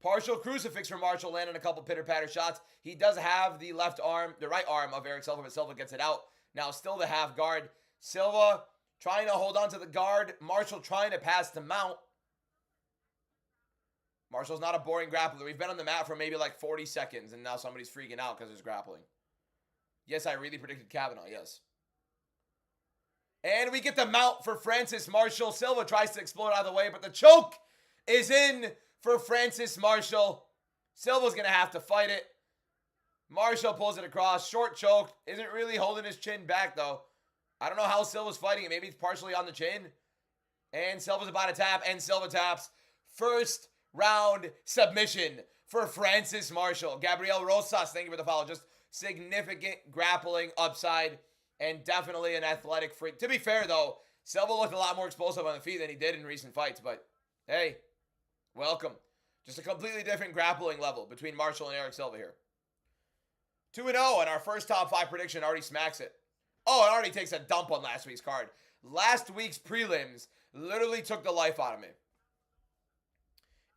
Partial crucifix for Marshall, landing a couple pitter-patter shots. He does have the right arm of Eric Silva, but Silva gets it out. Now still the half guard. Silva trying to hold on to the guard. Marshall trying to pass the mount. Marshall's not a boring grappler. We've been on the mat for maybe like 40 seconds, and now somebody's freaking out because there's grappling. Yes, I really predicted Kavanaugh, yes. And we get the mount for Francis Marshall. Silva tries to explode out of the way, but the choke is in for Francis Marshall. Silva's going to have to fight it. Marshall pulls it across. Short choke. Isn't really holding his chin back, though. I don't know how Silva's fighting it. Maybe it's partially on the chin. And Silva's about to tap, and Silva taps. First round submission for Francis Marshall. Gabriel Rosas, thank you for the follow. Just significant grappling upside and definitely an athletic freak. To be fair, though, Silva looked a lot more explosive on the feet than he did in recent fights. But, hey, welcome. Just a completely different grappling level between Marshall and Eric Silva here. 2-0, and our first top 5 prediction already smacks it. Oh, it already takes a dump on last week's card. Last week's prelims literally took the life out of me.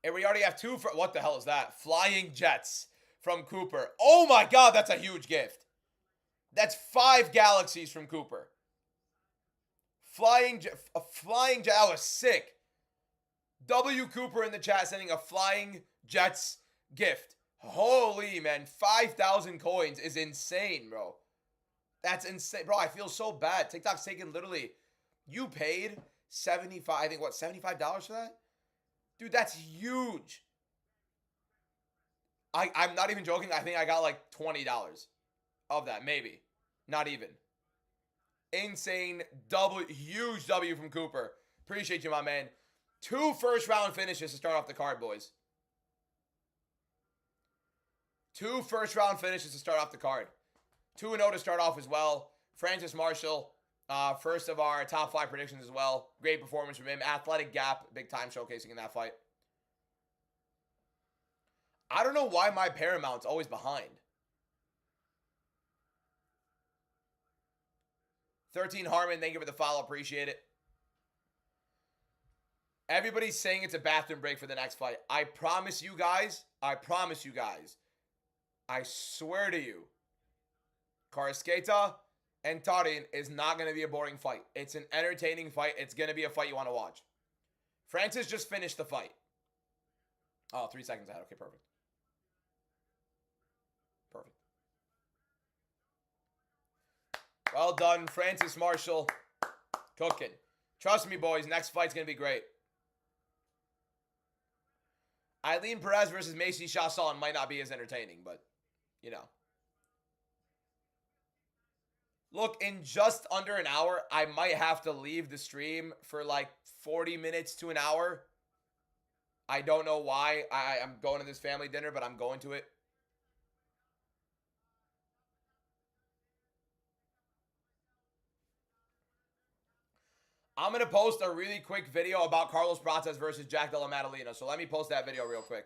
And we already have 2 for... What the hell is that? Flying Jets from Cooper. Oh my God, that's a huge gift. That's 5 galaxies from Cooper. Flying Jet. That was sick. W. Cooper in the chat sending a Flying Jets gift. Holy, man. 5,000 coins is insane, bro. That's insane. Bro, I feel so bad. TikTok's taking literally... You paid 75... I think, what, $75 for that? Dude, that's huge. I'm not even joking. I think I got like $20 of that. Maybe. Not even. Insane. Huge W from Cooper. Appreciate you, my man. 2 first-round finishes to start off the card, boys. 2 first-round finishes to start off the card. 2-0 to start off as well. Francis Marshall, first of our top 5 predictions as well. Great performance from him. Athletic gap, big time showcasing in that fight. I don't know why my Paramount's always behind. 13 Harmon, thank you for the follow. Appreciate it. Everybody's saying it's a bathroom break for the next fight. I promise you guys. I swear to you. Karsketa and Tarin is not going to be a boring fight. It's an entertaining fight. It's going to be a fight you want to watch. Francis just finished the fight. Oh, 3 seconds ahead. Okay, perfect. Perfect. Well done, Francis Marshall. Cooking. Trust me, boys. Next fight's going to be great. Eileen Perez versus Macy Chasson might not be as entertaining, but, you know. Look, in just under an hour, I might have to leave the stream for like 40 minutes to an hour. I don't know why. I'm going to this family dinner, but I'm going to it. I'm going to post a really quick video about Carlos Prates versus Jack Della Maddalena. So let me post that video real quick.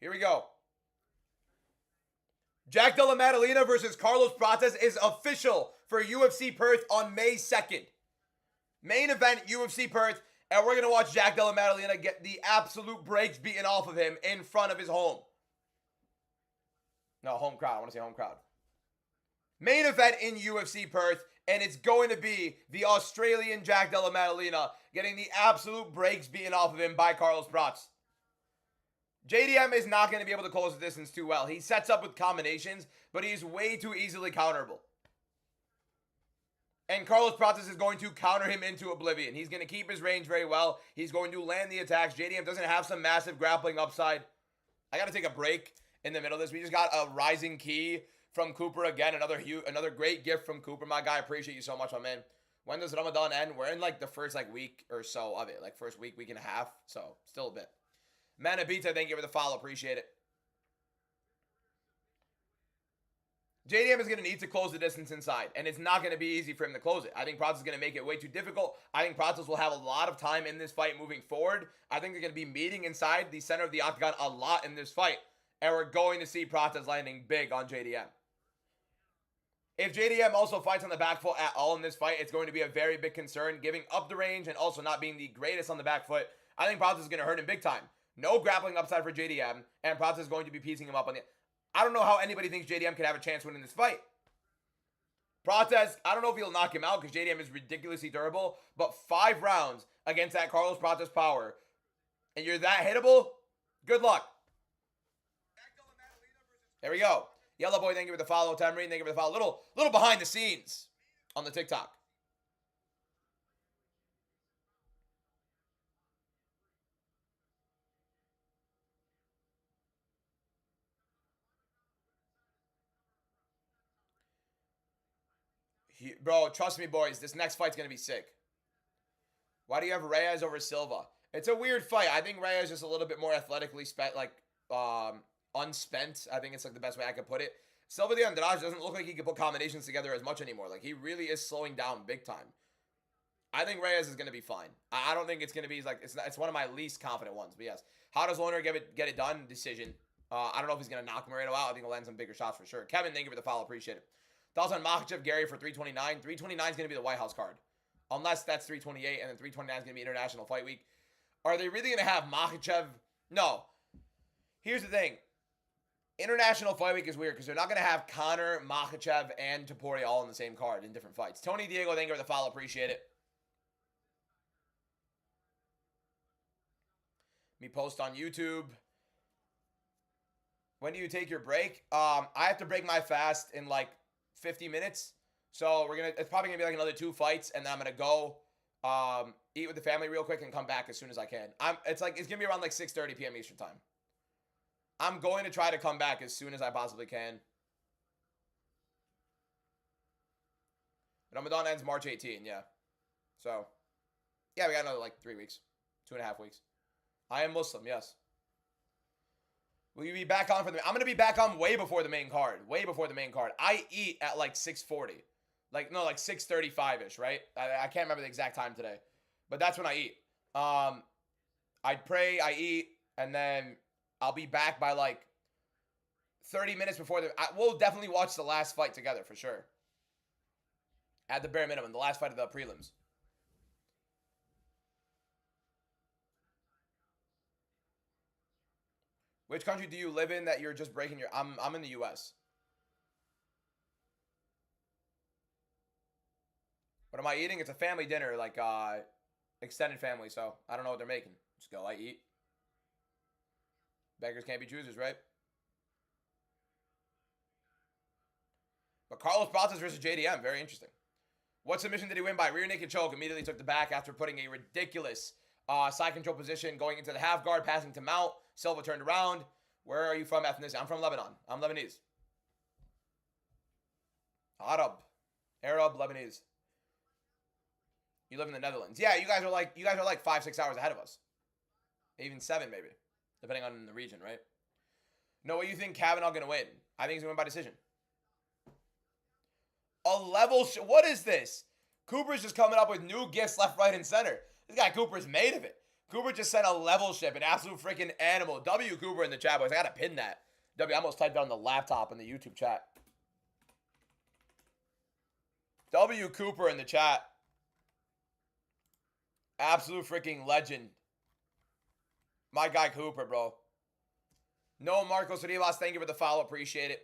Here we go. Jack Della Maddalena versus Carlos Prates is official for UFC Perth on May 2nd. Main event, UFC Perth. And we're going to watch Jack Della Maddalena get the absolute brakes beaten off of him in front of his home. No, home crowd. I want to say home crowd. Main event in UFC Perth, and it's going to be the Australian Jack Della Maddalena getting the absolute brakes beaten off of him by Carlos Prates. JDM is not going to be able to close the distance too well. He sets up with combinations, but he's way too easily counterable. And Carlos Prates is going to counter him into oblivion. He's going to keep his range very well. He's going to land the attacks. JDM doesn't have some massive grappling upside. I got to take a break in the middle of this. We just got a rising key from Cooper again. Another great gift from Cooper, my guy. Appreciate you so much, my man. When does Ramadan end? We're in like the first like week or so of it. Like first week and a half. So still a bit. Manabita, thank you for the follow. Appreciate it. JDM is going to need to close the distance inside, and it's not going to be easy for him to close it. I think Prates is going to make it way too difficult. I think Prates will have a lot of time in this fight moving forward. I think they're going to be meeting inside the center of the octagon a lot in this fight, and we're going to see Prates landing big on JDM. If JDM also fights on the back foot at all in this fight, it's going to be a very big concern, giving up the range and also not being the greatest on the back foot. I think Prates is going to hurt him big time. No grappling upside for JDM, and Prates is going to be piecing him up on the... I don't know how anybody thinks JDM could have a chance winning this fight. Prates, I don't know if he'll knock him out because JDM is ridiculously durable, but 5 rounds against that Carlos Prates power, and you're that hittable, good luck. There we go. Yellow Boy, thank you for the follow. Tamreen, thank you for the follow. Little behind the scenes on the TikTok. Bro, trust me, boys. This next fight's going to be sick. Why do you have Reyes over Silva? It's a weird fight. I think Reyes is just a little bit more athletically unspent. I think it's like the best way I could put it. Silva de Andrade doesn't look like he can put combinations together as much anymore. Like, he really is slowing down big time. I think Reyes is going to be fine. I don't think it's going to be like, it's one of my least confident ones. But yes, how does Lohner get it done? Decision. I don't know if he's going to knock Moreno out. I think he'll land some bigger shots for sure. Kevin, thank you for the follow. Appreciate it. Thoughts on Makhachev Gary for 329? 329 is going to be the White House card. Unless that's 328, and then 329 is going to be International Fight Week. Are they really going to have Makhachev? No. Here's the thing. International Fight Week is weird because they're not going to have Conor, Makhachev, and Topuria all in the same card in different fights. Tony Diego, thank you for the follow. Appreciate it. Me post on YouTube. When do you take your break? I have to break my fast in like 50 minutes. So it's probably gonna be like another 2 fights, and then I'm gonna go eat with the family real quick and come back as soon as I can. It's gonna be around like 6:30 p.m. Eastern time. I'm going to try to come back as soon as I possibly can. Ramadan ends March 18, yeah. So, yeah, we got another like 3 weeks, 2.5 weeks. I am Muslim, yes. Will you be back on for the... I'm going to be back on way before the main card. Way before the main card. I eat at like 6:40. Like 6:35-ish, right? I can't remember the exact time today. But that's when I eat. I pray, I eat, and then I'll be back by like 30 minutes before the... We'll definitely watch the last fight together, for sure. At the bare minimum. The last fight of the prelims. Which country do you live in that you're just breaking your... I'm in the U.S. What am I eating? It's a family dinner, like extended family, so I don't know what they're making. Just go, I eat. Beggars can't be choosers, right? But Carlos Prates versus JDM, very interesting. What submission did he win by? Rear naked choke. Immediately took the back after putting a ridiculous side control position, going into the half guard, passing to mount. Silva turned around. Where are you from, ethnicity? I'm from Lebanon. I'm Lebanese. Arab, Lebanese. You live in the Netherlands. Yeah, you guys are like 5-6 hours ahead of us. Even 7 maybe, depending on the region, right? No, what do you think Kavanaugh gonna win? I think he's gonna win by decision. A level what is this? Cooper's just coming up with new gifts left, right, and center. This guy Cooper's made of it. Cooper just sent a level ship, an absolute freaking animal. W Cooper in the chat, boys. I gotta pin that. W, I almost typed it on the laptop in the YouTube chat. W Cooper in the chat. Absolute freaking legend. My guy Cooper, bro. No, Marcos Rivas, thank you for the follow. Appreciate it.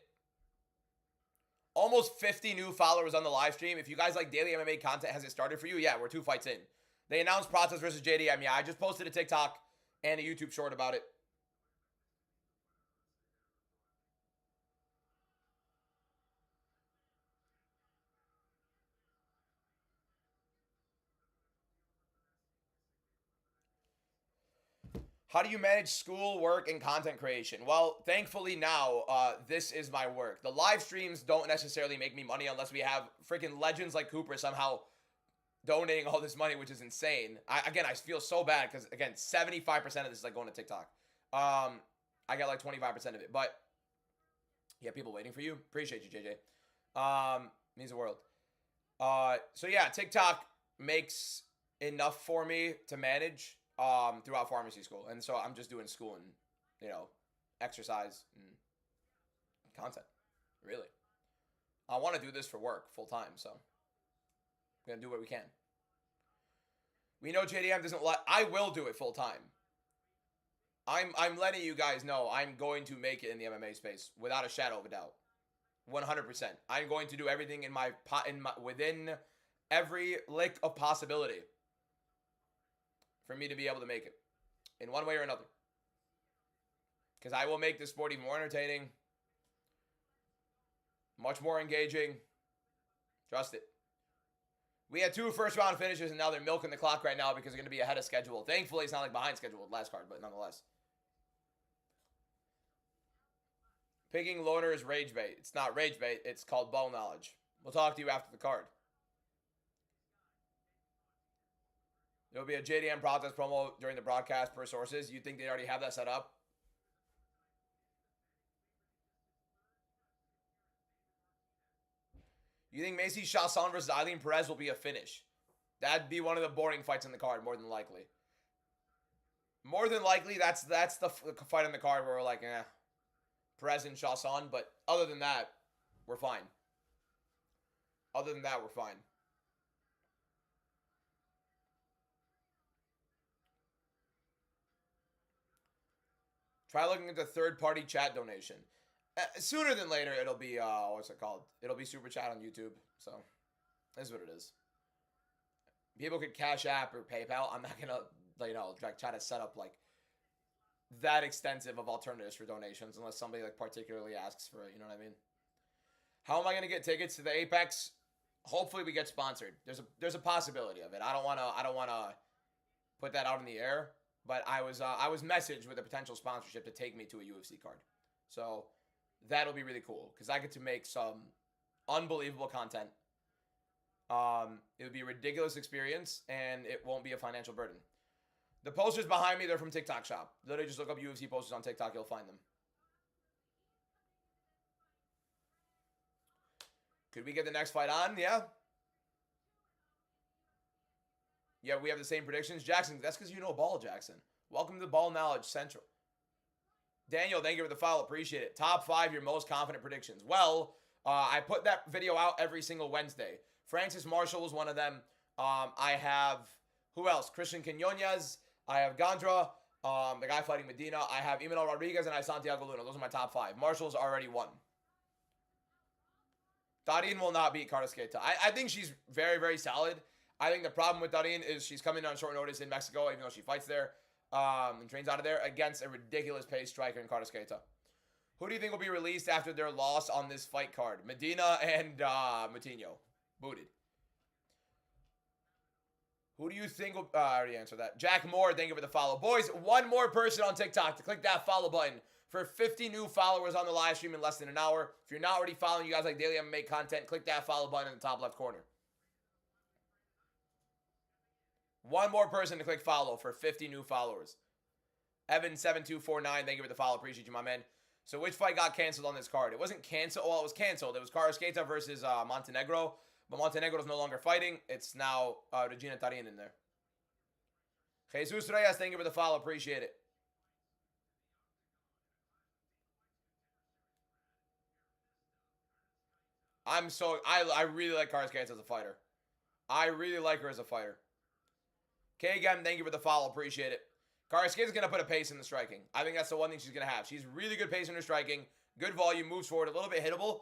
Almost 50 new followers on the live stream. If you guys like daily MMA content, has it started for you? Yeah, we're 2 fights in. They announced Prates versus JDM. Yeah, I just posted a TikTok and a YouTube short about it. How do you manage school, work, and content creation? Well, thankfully now, this is my work. The live streams don't necessarily make me money unless we have freaking legends like Cooper somehow donating all this money, which is insane. I feel so bad because, again, 75% of this is like going to TikTok. I got like 25% of it. But, yeah, people waiting for you. Appreciate you, JJ. Means the world. So, yeah, TikTok makes enough for me to manage throughout pharmacy school. And so I'm just doing school and, exercise and content, really. I want to do this for work full time, so we're going to do what we can. We know JDM doesn't let... I will do it full time. I'm letting you guys know I'm going to make it in the MMA space without a shadow of a doubt. 100%. I'm going to do everything within every lick of possibility for me to be able to make it in one way or another. Because I will make this sport even more entertaining, much more engaging. Trust it. We had 2 first-round finishes, and now they're milking the clock right now because they're going to be ahead of schedule. Thankfully, it's not like behind schedule with last card, but nonetheless. Picking loner is rage bait. It's not rage bait. It's called ball knowledge. We'll talk to you after the card. There will be a JDM process promo during the broadcast per sources. You think they already have that set up? You think Macy Chasson versus Eileen Perez will be a finish? That'd be one of the boring fights in the card, more than likely. More than likely, that's the fight in the card where we're like, Perez and Chasson. But other than that, we're fine. Other than that, we're fine. Try looking at the third-party chat donation. Sooner than later, it'll be, what's it called? It'll be Super Chat on YouTube. So, that's what it is. People could Cash App or PayPal. I'm not going to, try to set up, that extensive of alternatives for donations unless somebody, particularly asks for it. You know what I mean? How am I going to get tickets to the Apex? Hopefully we get sponsored. There's a possibility of it. I don't want to put that out in the air. But I was messaged with a potential sponsorship to take me to a UFC card. So that'll be really cool because I get to make some unbelievable content. It would be a ridiculous experience and it won't be a financial burden. The posters behind me, they're from TikTok Shop. Literally just look up UFC posters on TikTok, you'll find them. Could we get the next fight on? Yeah. Yeah, we have the same predictions. Jackson, that's because you know ball, Jackson. Welcome to Ball Knowledge Central. Daniel, thank you for the follow. Appreciate it. Top 5 your most confident predictions. Well, I put that video out every single Wednesday. Francis Marshall was one of them. I have, who else? Christian Quinones. I have Gondra, the guy fighting Medina. I have Emmanuel Rodriguez, and I have Santiago Luna. Those are my top 5. Marshall's already won. Darin will not beat Carrasqueta. I think she's very, very solid. I think the problem with Darin is she's coming on short notice in Mexico, even though she fights there and trains out of there, against a ridiculous pace striker in Carrasqueta. Who do you think will be released after their loss on this fight card? Medina and Moutinho. Booted. Who do you think will... I already answered that. Jack Moore, thank you for the follow. Boys, one more person on TikTok to click that follow button for 50 new followers on the live stream in less than an hour. If you're not already following you guys like daily MMA content, click that follow button in the top left corner. One more person to click follow for 50 new followers. Evan7249, thank you for the follow. Appreciate you, my man. So which fight got canceled on this card? It wasn't canceled. Well, it was canceled. It was Carrasqueta versus Montenegro. But Montenegro is no longer fighting. It's now Regina Tarin in there. Jesus Reyes, thank you for the follow. Appreciate it. I really like Carrasqueta as a fighter. I really like her as a fighter. K-Gem, thank you for the follow. Appreciate it. Carrasqueta's going to put a pace in the striking. I think that's the one thing she's going to have. She's really good pace in her striking. Good volume, moves forward, a little bit hittable.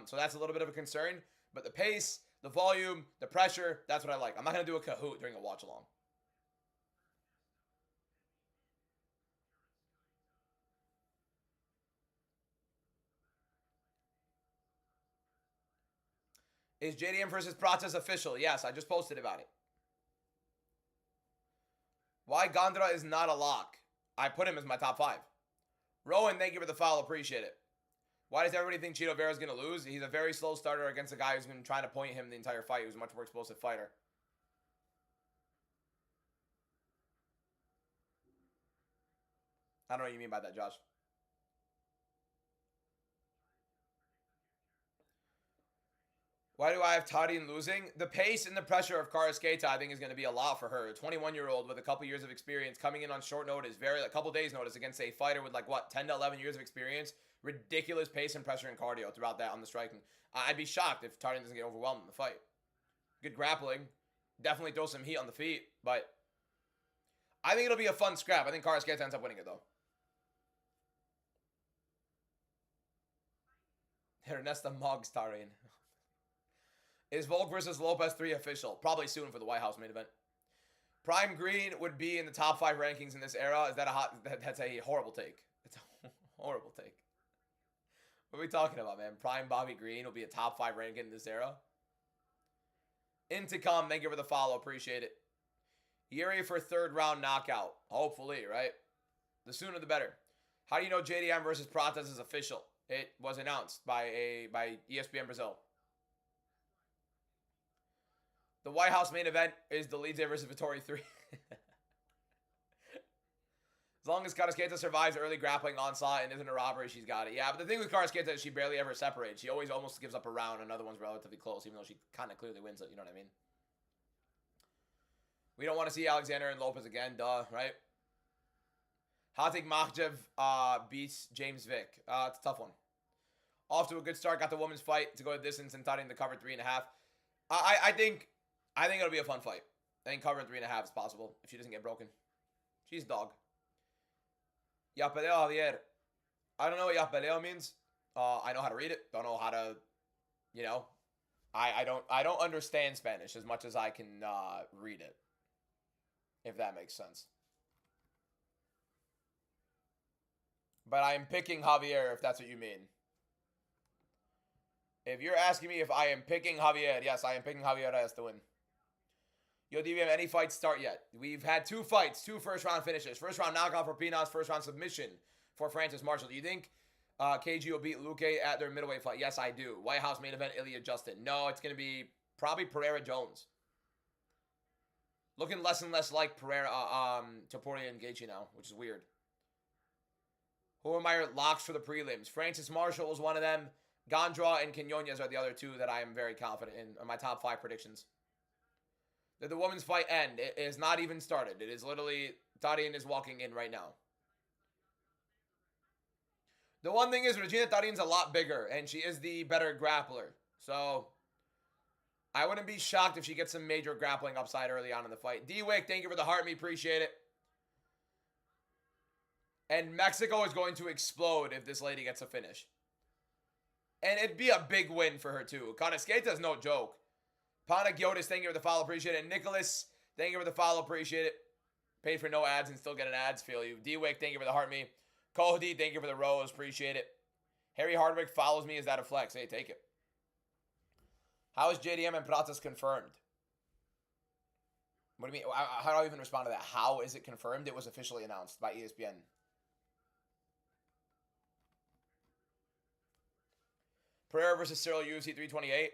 So that's a little bit of a concern. But the pace, the volume, the pressure, that's what I like. I'm not going to do a Kahoot during a watch-along. Is JDM versus Prates official? Yes, I just posted about it. Why Gondra is not a lock? I put him as my top 5. Rowan, thank you for the follow. Appreciate it. Why does everybody think Chito Vera is going to lose? He's a very slow starter against a guy who's been trying to point him the entire fight, who's a much more explosive fighter. I don't know what you mean by that, Josh. Why do I have Tarin losing? The pace and the pressure of Carrasqueta, I think, is going to be a lot for her. A 21-year-old with a couple years of experience coming in on short notice, a couple days notice against a fighter with 10 to 11 years of experience. Ridiculous pace and pressure and cardio throughout that on the striking. I'd be shocked if Tarin doesn't get overwhelmed in the fight. Good grappling. Definitely throw some heat on the feet, but I think it'll be a fun scrap. I think Carrasqueta ends up winning it, though. Ernesta Moggs Tarin. Is Volk versus Lopez 3 official? Probably soon for the White House main event. Prime Green would be in the top 5 rankings in this era. Is that a hot... That's a horrible take. It's a horrible take. What are we talking about, man? Prime Bobby Green will be a top 5 ranking in this era. Inticom, thank you for the follow. Appreciate it. Yuri for 3rd round knockout. Hopefully, right? The sooner the better. How do you know JDM versus Pratas is official? It was announced by ESPN Brazil. The White House main event is Delize versus Vittori 3. As long as Carrasqueta survives early grappling onslaught and isn't a robbery, she's got it. Yeah, but the thing with Carrasqueta is she barely ever separates. She always almost gives up a round. Another one's relatively close, even though she kind of clearly wins it. You know what I mean? We don't want to see Alexander and Lopez again. Duh, right? Hatik Makhchev beats James Vick. It's a tough one. Off to a good start. Got the women's fight to go the distance and tied in the cover 3.5. I think it'll be a fun fight. I think covering 3.5 is possible if she doesn't get broken. She's a dog. Yapeleo Javier. I don't know what Yapeleo means. I know how to read it. Don't know how to, you know. I don't understand Spanish as much as I can read it. If that makes sense. But I'm picking Javier if that's what you mean. If you're asking me if I am picking Javier, yes, I am picking Javier Reyes to win. Yo, DVM, any fights start yet? We've had 2 fights, 2 first-round finishes. First-round knockout for Pinas, first-round submission for Francis Marshall. Do you think KG will beat Luque at their middleweight fight? Yes, I do. White House main event, Ilya Justin. No, it's going to be probably Pereira Jones. Looking less and less like Pereira, Topuria and Gaethje now, which is weird. Who are my locks for the prelims? Francis Marshall was one of them. Gondra and Quinones are the other 2 that I am very confident in. Are my top 5 predictions. Did the women's fight end? It is not even started. It is literally, Tarin is walking in right now. The one thing is, Regina Tarin's a lot bigger, and she is the better grappler. So, I wouldn't be shocked if she gets some major grappling upside early on in the fight. D-Wick, thank you for the heart, me appreciate it. And Mexico is going to explode if this lady gets a finish. And it'd be a big win for her, too. Carrasqueta is no joke. Panagiotis, thank you for the follow, appreciate it. Nicholas, thank you for the follow, appreciate it. Paid for no ads and still get an ads, feel you. D-Wick, thank you for the heart me. Cody, thank you for the rose, appreciate it. Harry Hardwick follows me, is that a flex? Hey, take it. How is JDM and Pratas confirmed? What do you mean? How do I even respond to that? How is it confirmed? It was officially announced by ESPN. Pereira versus Cyril, UFC 328.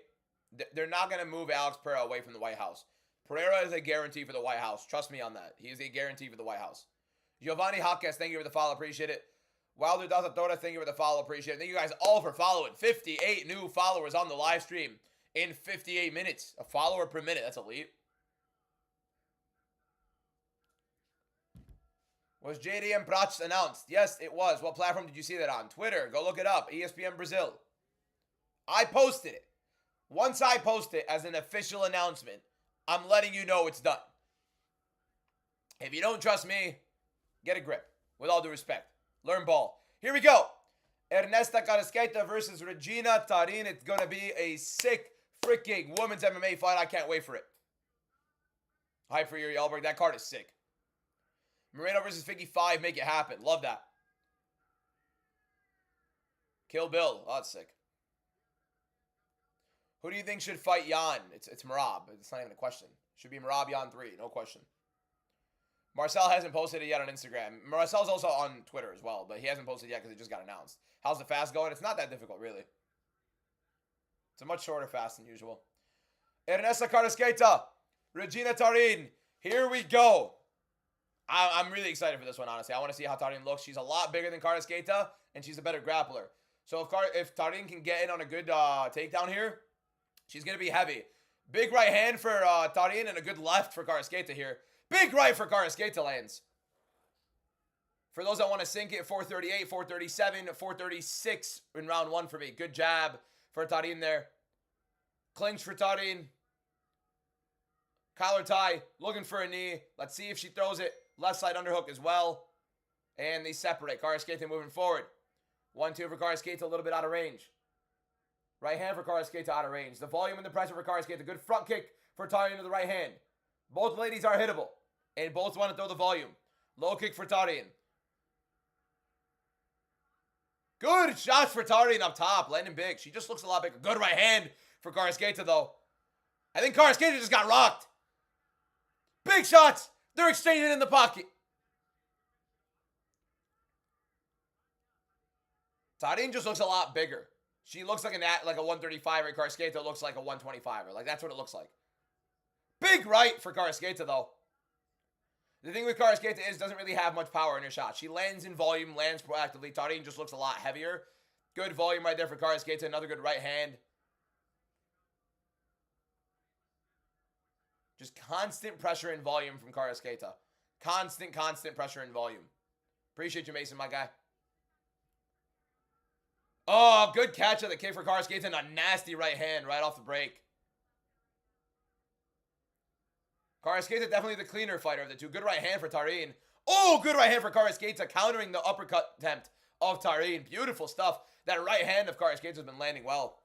They're not going to move Alex Pereira away from the White House. Pereira is a guarantee for the White House. Trust me on that. He is a guarantee for the White House. Giovanni Hawkes, thank you for the follow. Appreciate it. Wilder Dazatora, thank you for the follow. Appreciate it. Thank you guys all for following. 58 new followers on the live stream in 58 minutes. A follower per minute. That's elite. Was JDM Pratas announced? Yes, it was. What platform did you see that on? Twitter. Go look it up. ESPN Brazil. I posted it. Once I post it as an official announcement, I'm letting you know it's done. If you don't trust me, get a grip. With all due respect. Learn ball. Here we go. Ernesta Carrasqueta versus Regina Tarin. It's going to be a sick freaking women's MMA fight. I can't wait for it. Hype for Yuri Elberg. That card is sick. Moreno versus Figgy 5. Make it happen. Love that. Kill Bill. Oh, that's sick. Who do you think should fight Jan? It's Merab. It's not even a question. Should be Merab Jan 3. No question. Marcel hasn't posted it yet on Instagram. Marcel's also on Twitter as well, but he hasn't posted yet because it just got announced. How's the fast going? It's not that difficult, really. It's a much shorter fast than usual. Ernesta Carrasqueta. Regina Tarin. Here we go. I'm really excited for this one, honestly. I want to see how Tarin looks. She's a lot bigger than Carrasqueta, and she's a better grappler. So if Tarin can get in on a good takedown here, she's going to be heavy. Big right hand for Tarin and a good left for Carrasqueta here. Big right for Carrasqueta lands. For those that want to sink it, 438, 437, 436 in round 1 for me. Good jab for Tarin there. Clinch for Tarin. Collar tie, looking for a knee. Let's see if she throws it. Left side underhook as well. And they separate. Carrasqueta moving forward. 1-2 for Carrasqueta, a little bit out of range. Right hand for Karasketa out of range. The volume and the pressure for Karasketa. Good front kick for Tarian to the right hand. Both ladies are hittable. And both want to throw the volume. Low kick for Tarian. Good shots for Tarian up top. Landing big. She just looks a lot bigger. Good right hand for Karasketa, though. I think Karasketa just got rocked. Big shots. They're exchanging in the pocket. Tarian just looks a lot bigger. She looks like a 135, and Karasketa looks like a 125. Like, that's what it looks like. Big right for Karasketa, though. The thing with Karasketa is doesn't really have much power in her shot. She lands in volume, lands proactively. Tarian just looks a lot heavier. Good volume right there for Karasketa. Another good right hand. Just constant pressure and volume from Karasketa. Constant pressure and volume. Appreciate you, Mason, my guy. Oh, good catch of the kick for Karasketa and a nasty right hand right off the break. Karasketa definitely the cleaner fighter of the two. Good right hand for Tarian. Oh, good right hand for Karasketa, countering the uppercut attempt of Tarian. Beautiful stuff. That right hand of Karasketa has been landing well.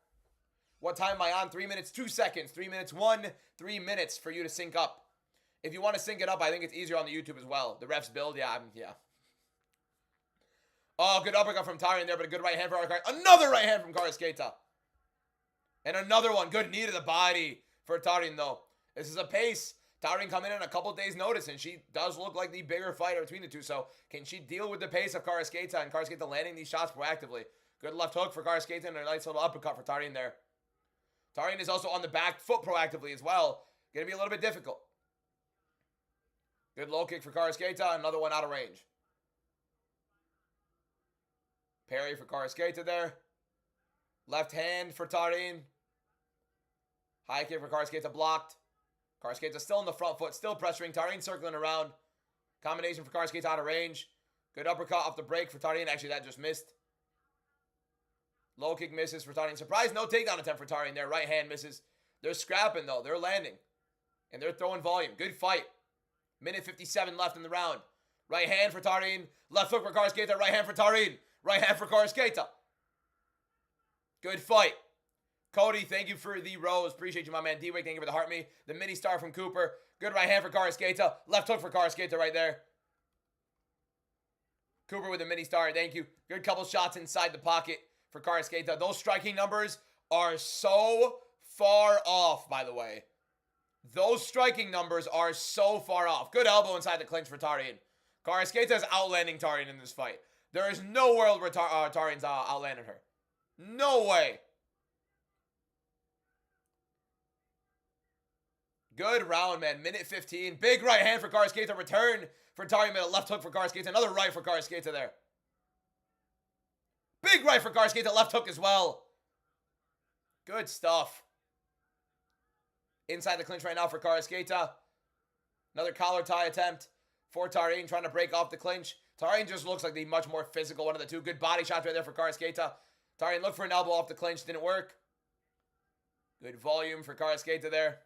What time am I on? 3 minutes, 2 seconds. 3 minutes, 3 minutes for you to sync up. If you want to sync it up, I think it's easier on the YouTube as well. The refs build, yeah. Oh, good uppercut from Tarian there, but a good right hand for Karasketa. Another right hand from Karasketa. And another one. Good knee to the body for Tarian, though. This is a pace. Tarian coming in on a couple days' notice, and she does look like the bigger fighter between the two. So, can she deal with the pace of Karasketa and Karasketa landing these shots proactively? Good left hook for Karasketa and a nice little uppercut for Tarian there. Tarian is also on the back foot proactively as well. Going to be a little bit difficult. Good low kick for Karasketa. Another one out of range. Parry for Karasketa there. Left hand for Tarian. High kick for Karasketa blocked. Karasketa still in the front foot, still pressuring. Tarian circling around. Combination for Karasketa out of range. Good uppercut off the break for Tarian. Actually, that just missed. Low kick misses for Tarian. Surprise, no takedown attempt for Tarian there. Right hand misses. They're scrapping, though. They're landing. And they're throwing volume. Good fight. Minute 57 left in the round. Right hand for Tarian. Left hook for Karasketa. Right hand for Tarian. Right hand for Karasketa. Good fight. Cody, thank you for the rose. Appreciate you, my man. D-Wake, thank you for the heart me. The mini star from Cooper. Good right hand for Karasketa. Left hook for Karasketa right there. Cooper with a mini star. Thank you. Good couple shots inside the pocket for Karasketa. Those striking numbers are so far off, by the way. Those striking numbers are so far off. Good elbow inside the clinch for Tarian. Karasketa is outlanding Tarian in this fight. There is no world where Tarian's outlanded her. No way. Good round, man. Minute 15. Big right hand for Karasketa. Return for Tarian. A left hook for Karasketa. Another right for Karasketa there. Big right for Karasketa. Left hook as well. Good stuff. Inside the clinch right now for Karasketa. Another collar tie attempt for Tarian, trying to break off the clinch. Tarian just looks like the much more physical one of the two. Good body shots right there for Karasketa. Tarian looked for an elbow off the clinch. Didn't work. Good volume for Karasketa there.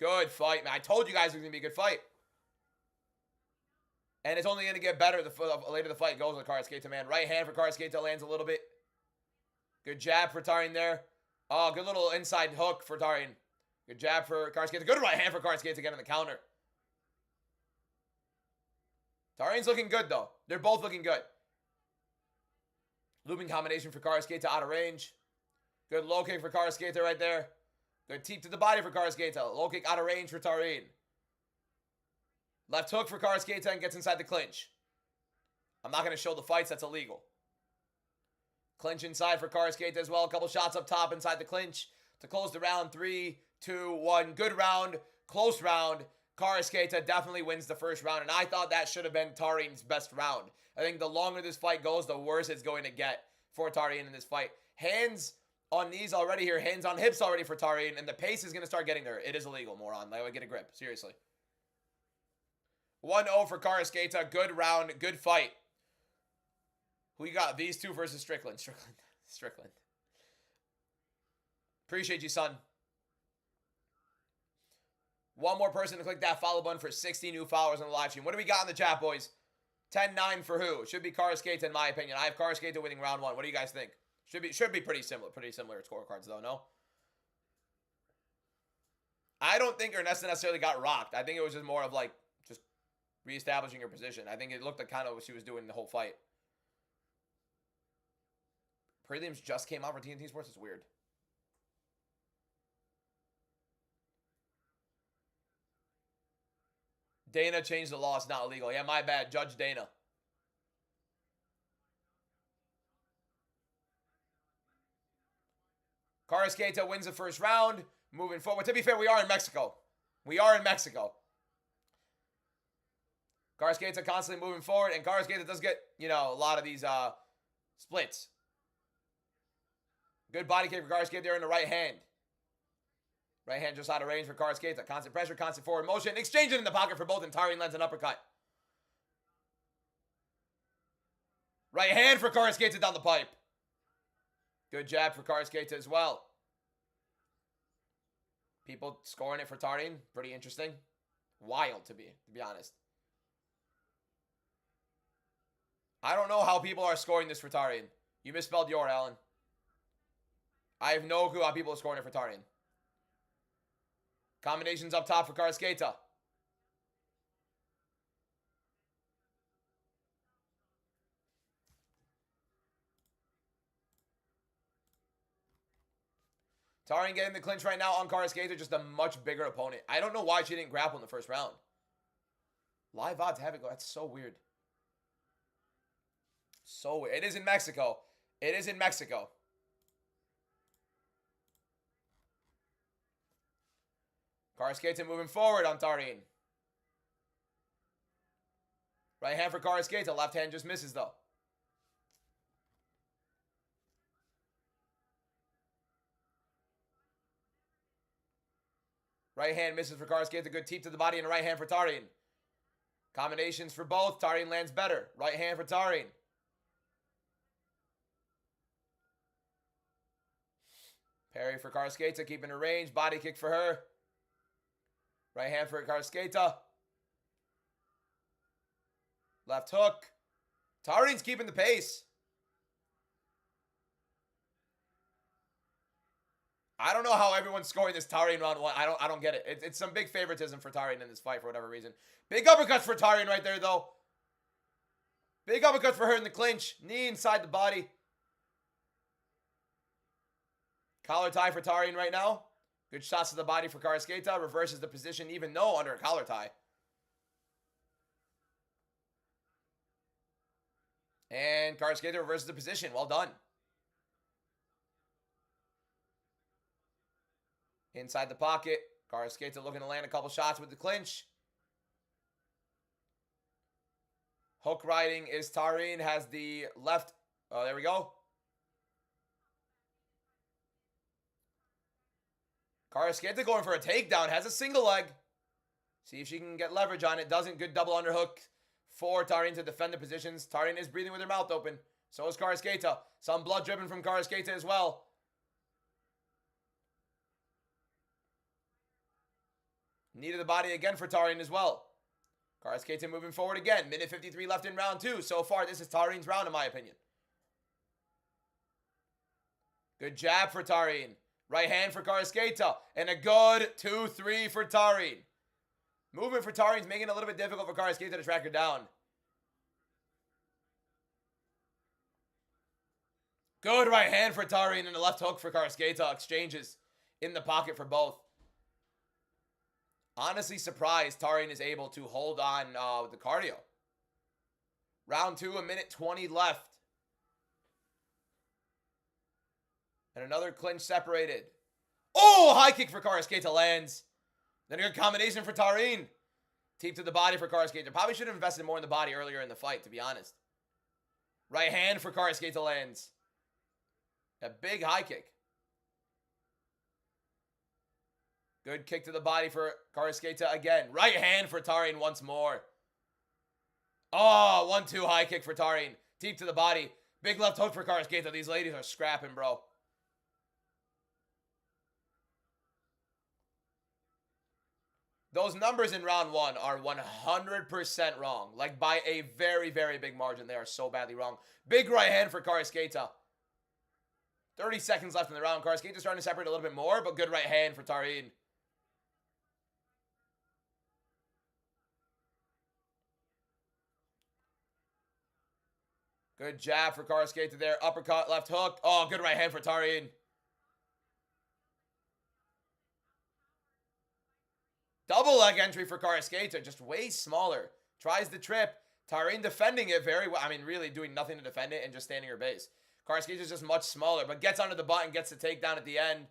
Good fight, man. I told you guys it was going to be a good fight. And it's only going to get better the later the fight goes with Karasketa, man. Right hand for Karasketa lands a little bit. Good jab for Tarian there. Oh, good little inside hook for Tarian. Good jab for Karasketa. Good right hand for Karasketa to get on the counter. Tarian's looking good, though. They're both looking good. Looping combination for Karasketa out of range. Good low kick for Karasketa right there. Good teep to the body for Karasketa. Low kick out of range for Tarian. Left hook for Karasketa and gets inside the clinch. I'm not going to show the fights. That's illegal. Clinch inside for Karasketa as well. A couple shots up top inside the clinch to close the round. 3, 2, 1. Good round. Close round. Karasketa definitely wins the first round. And I thought that should have been Tarian's best round. I think the longer this fight goes, the worse it's going to get for Tarian in this fight. Hands on knees already here. Hands on hips already for Tarian. And the pace is going to start getting there. It is illegal, moron. Like, get a grip. Seriously. 1-0 for Karasketa. Good round. Good fight. Who you got? These two versus Strickland. Strickland. Appreciate you, son. One more person to click that follow button for 60 new followers on the live stream. What do we got in the chat, boys? 10-9 for who? It should be Karasketa, in my opinion. I have Karasketa winning round 1. What do you guys think? Should be pretty similar. Pretty similar scorecards though, no? I don't think Ernesta necessarily got rocked. I think it was just more of like just reestablishing her position. I think it looked like kind of what she was doing the whole fight. Prelims just came out for TNT Sports. It's weird. Dana changed the law. It's not illegal. Yeah, my bad. Judge Dana. Carrasqueta wins the first round. Moving forward. To be fair, we are in Mexico. We are in Mexico. Carrasqueta constantly moving forward, and Carrasqueta does get, a lot of these splits. Good body kick for Carrasqueta there in the right hand. Right hand just out of range for Carrasqueta. Constant pressure, constant forward motion. Exchanging in the pocket for both, and Tareen lands an uppercut. Right hand for Carrasqueta down the pipe. Good jab for Carrasqueta as well. People scoring it for Tareen. Pretty interesting. Wild to be honest. I don't know how people are scoring this for Tareen. You misspelled your, Alan. I have no clue how people are scoring it for Tareen. Combinations up top for Carrasqueta. Tareen getting the clinch right now on Carrasqueta, just a much bigger opponent. I don't know why she didn't grapple in the first round. Live odds have it go. That's so weird. So weird. It is in Mexico. It is in Mexico. Carrasqueta moving forward on Tareen. Right hand for Carrasqueta. Left hand just misses though. Right hand misses for Carrasqueta. Good teep to the body and a right hand for Tareen. Combinations for both. Tareen lands better. Right hand for Tareen. Parry for Carrasqueta, keeping her range. Body kick for her. Right hand for Carrasqueta. Left hook. Tareen's keeping the pace. I don't know how everyone's scoring this Tareen round one. I don't get it. It's some big favoritism for Tareen in this fight for whatever reason. Big uppercuts for Tareen right there, though. Big uppercuts for her in the clinch. Knee inside the body. Collar tie for Tareen right now. Good shots to the body for Carrasqueta. Reverses the position even though under a collar tie. And Carrasqueta reverses the position. Well done. Inside the pocket. Carrasqueta looking to land a couple shots with the clinch. Hook riding is Tareen. Has the left. Oh, there we go. Carrasqueta going for a takedown. Has a single leg. See if she can get leverage on it. Doesn't. Good double underhook for Tareen to defend the positions. Tareen is breathing with her mouth open. So is Carrasqueta. Some blood dripping from Carrasqueta as well. Knee to the body again for Tareen as well. Carrasqueta moving forward again. Minute 53 left in round 2. So far, this is Tareen's round in my opinion. Good jab for Tareen. Right hand for Carrasqueta. And a good 2-3 for Tareen. Movement for Tareen's making it a little bit difficult for Carrasqueta to track her down. Good right hand for Tareen and a left hook for Carrasqueta. Exchanges in the pocket for both. Honestly surprised Tareen is able to hold on with the cardio. Round 2, a minute 20 left. And another clinch separated. Oh, high kick for Carrasqueta lands. Then a good combination for Tareen. Teep to the body for Carrasqueta. Probably should have invested more in the body earlier in the fight, to be honest. Right hand for Carrasqueta lands. A big high kick. Good kick to the body for Carrasqueta again. Right hand for Tareen once more. Oh, 1-2 high kick for Tareen. Deep to the body. Big left hook for Carrasqueta. These ladies are scrapping, bro. Those numbers in round 1 are 100% wrong. Like by a very, very big margin. They are so badly wrong. Big right hand for Carrasqueta. 30 seconds left in the round. Karsketa starting to separate a little bit more, but good right hand for Tareen. Good jab for Karsketa there. Uppercut, left hook. Oh, good right hand for Tareen. Double leg entry for Karsketa, just way smaller. Tries the trip. Tareen defending it very well. I mean, really doing nothing to defend it and just standing her base. Karsketa is just much smaller, but gets under the butt and gets the takedown at the end.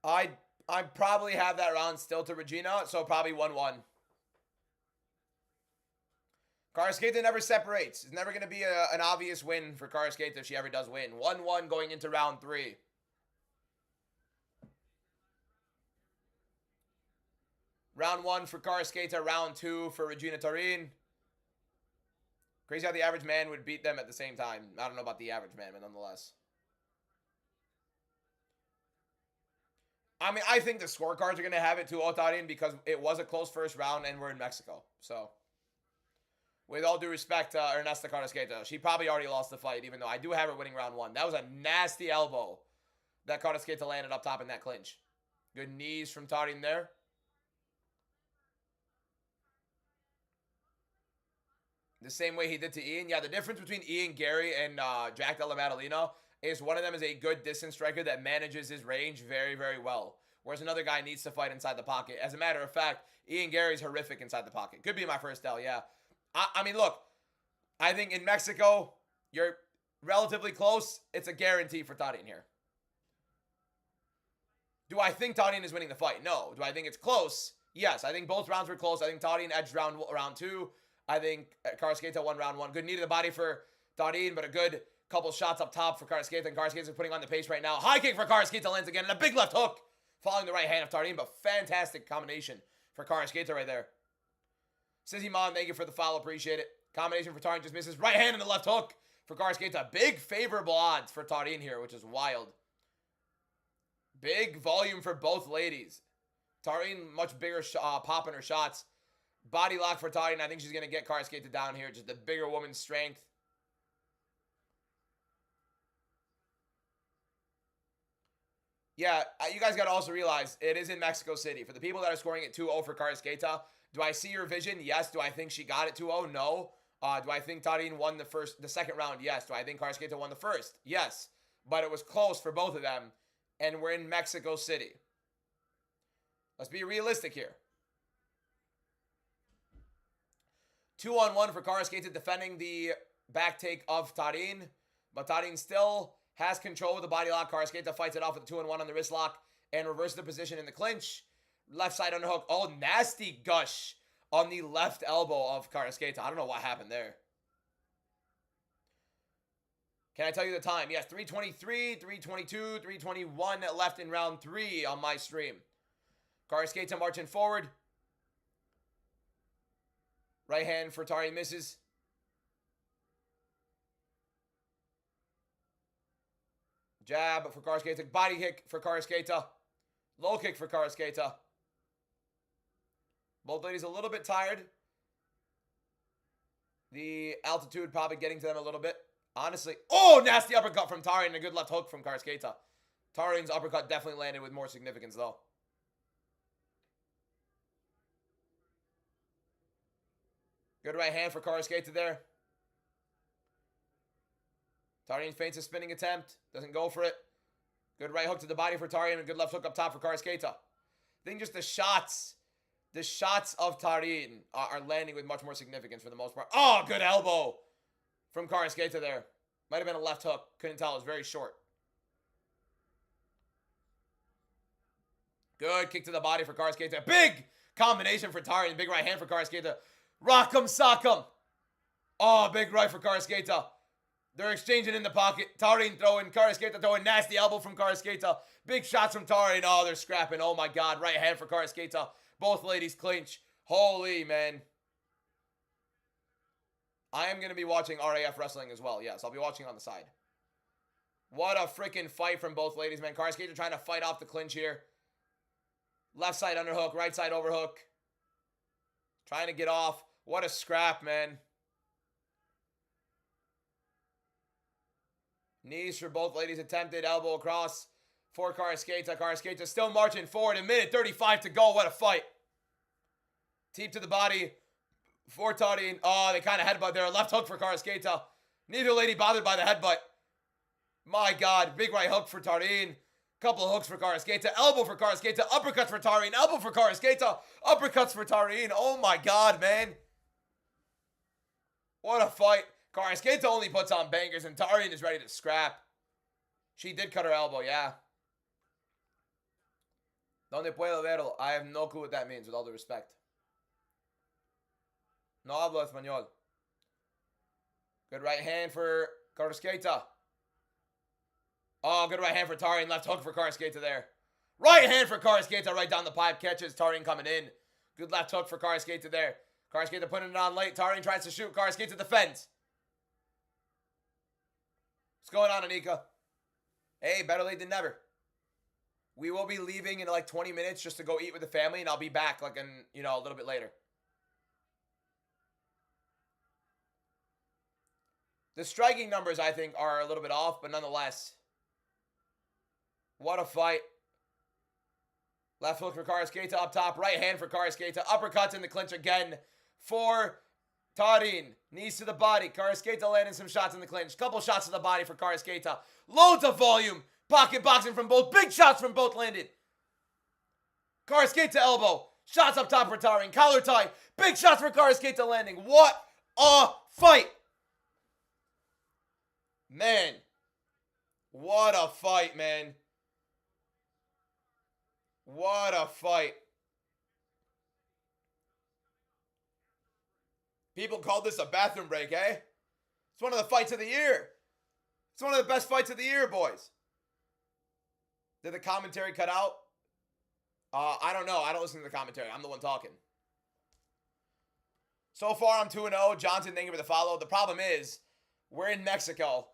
I probably have that round still to Regina, so probably 1-1. Karsketa never separates. It's never going to be an obvious win for Karsketa if she ever does win. 1-1 going into round 3. Round 1 for Karsketa, round 2 for Regina Tareen. Crazy how the average man would beat them at the same time. I don't know about the average man, but nonetheless. I mean, I think the scorecards are going to have it 2-0 Tareen because it was a close first round and we're in Mexico. So, with all due respect to Ernesto Karsketa, she probably already lost the fight, even though I do have her winning round 1. That was a nasty elbow that Karsketa landed up top in that clinch. Good knees from Tareen there. The same way he did to Ian. Yeah, the difference between Ian Gary and Jack Della Maddalena is one of them is a good distance striker that manages his range very, very well. Whereas another guy needs to fight inside the pocket. As a matter of fact, Ian Gary's horrific inside the pocket. Could be my first L, yeah. I mean, look, I think in Mexico, you're relatively close. It's a guarantee for Tareen here. Do I think Tareen is winning the fight? No. Do I think it's close? Yes. I think both rounds were close. I think Tareen edged round 2. I think Karsketa won round 1. Good knee to the body for Tareen, but a good couple shots up top for Karsketa. And Karsketa's putting on the pace right now. High kick for Karsketa lands again. And a big left hook following the right hand of Tareen. But fantastic combination for Karsketa right there. Sissy Mon, thank you for the follow. Appreciate it. Combination for Tareen just misses. Right hand and the left hook for Karsketa. Big favorable odds for Tareen here, which is wild. Big volume for both ladies. Tareen, much bigger pop in her shots. Body lock for Tareen. I think she's going to get Karsketa down here. Just the bigger woman's strength. Yeah, you guys got to also realize it is in Mexico City. For the people that are scoring it 2-0 for Karsketa, do I see your vision? Yes. Do I think she got it 2-0? No. Do I think Tareen won the second round? Yes. Do I think Karsketa won the first? Yes. But it was close for both of them, and we're in Mexico City. Let's be realistic here. 2-on-1 for Karsketa defending the back take of Tareen. But Tareen still has control of the body lock. Karsketa fights it off with a 2-on-1 on the wrist lock and reverses the position in the clinch. Left side underhook. Oh, nasty gush on the left elbow of Karsketa. I don't know what happened there. Can I tell you the time? Yes, 3:23, 3:22, 3:21 left in round 3 on my stream. Karsketa marching forward. Right hand for Tareen misses. Jab for Karsketa. Body kick for Karsketa. Low kick for Karsketa. Both ladies a little bit tired. The altitude probably getting to them a little bit. Honestly. Oh, nasty uppercut from Tareen and a good left hook from Karsketa. Tareen's uppercut definitely landed with more significance though. Good right hand for Karsketa there. Tareen feints a spinning attempt. Doesn't go for it. Good right hook to the body for Tareen and a good left hook up top for Karsketa. I think just the shots of Tareen are landing with much more significance for the most part. Oh, good elbow from Karsketa there. Might have been a left hook. Couldn't tell. It was very short. Good kick to the body for Karsketa. Big combination for Tareen. Big right hand for Karsketa. Rock'em sock'em. Oh, big right for Karsketa. They're exchanging in the pocket. Tareen throwing, Karsketa throwing, nasty elbow from Karsketa. Big shots from Tareen. Oh, they're scrapping. Oh my God. Right hand for Karsketa. Both ladies clinch. Holy, man. I am going to be watching RAF wrestling as well. Yes, I'll be watching on the side. What a freaking fight from both ladies, man. Karsketa trying to fight off the clinch here. Left side underhook, right side overhook. Trying to get off. What a scrap, man. Knees for both ladies attempted. Elbow across for Karaskeita. Karaskeita still marching forward. A minute 35 to go. What a fight. Teep to the body for Tarin. Oh, they kind of headbutt there. Left hook for Karaskeita. Neither lady bothered by the headbutt. My God. Big right hook for Tarin. Couple of hooks for Karaskeita. Elbow for Karaskeita. Uppercuts for Tarin. Elbow for Karaskeita. Uppercuts for Tarin. Oh my God, man. What a fight. Karaskeita only puts on bangers, and Tarin is ready to scrap. She did cut her elbow, yeah. Donde puedo verlo? I have no clue what that means, with all due respect. No hablo español. Good right hand for Karaskeita. Oh, good right hand for Tarin. Left hook for Karaskeita there. Right hand for Karaskeita right down the pipe. Catches Tarin coming in. Good left hook for Karaskeita there. Karaskeita putting it on late. Tarin tries to shoot. Karaskeita defends. What's going on, Anika? Hey, better late than never. We will be leaving in like 20 minutes just to go eat with the family, and I'll be back like in, a little bit later. The striking numbers, I think, are a little bit off, but nonetheless. What a fight. Left hook for Karaskeita up top. Right hand for Karaskeita. Uppercuts in the clinch again for Tarin. Knees to the body. Karaskeita landing some shots in the clinch. Couple shots to the body for Karaskeita. Loads of volume. Pocket boxing from both. Big shots from both landed. Karaskeita elbow. Shots up top for Tarin. Collar tie. Big shots for Karaskeita landing. What a fight. Man. What a fight, man. What a fight. People called this a bathroom break, eh? It's one of the fights of the year. It's one of the best fights of the year, boys. Did the commentary cut out? I don't know. I don't listen to the commentary. I'm the one talking. So far, I'm 2-0. Johnson, thank you for the follow. The problem is, we're in Mexico.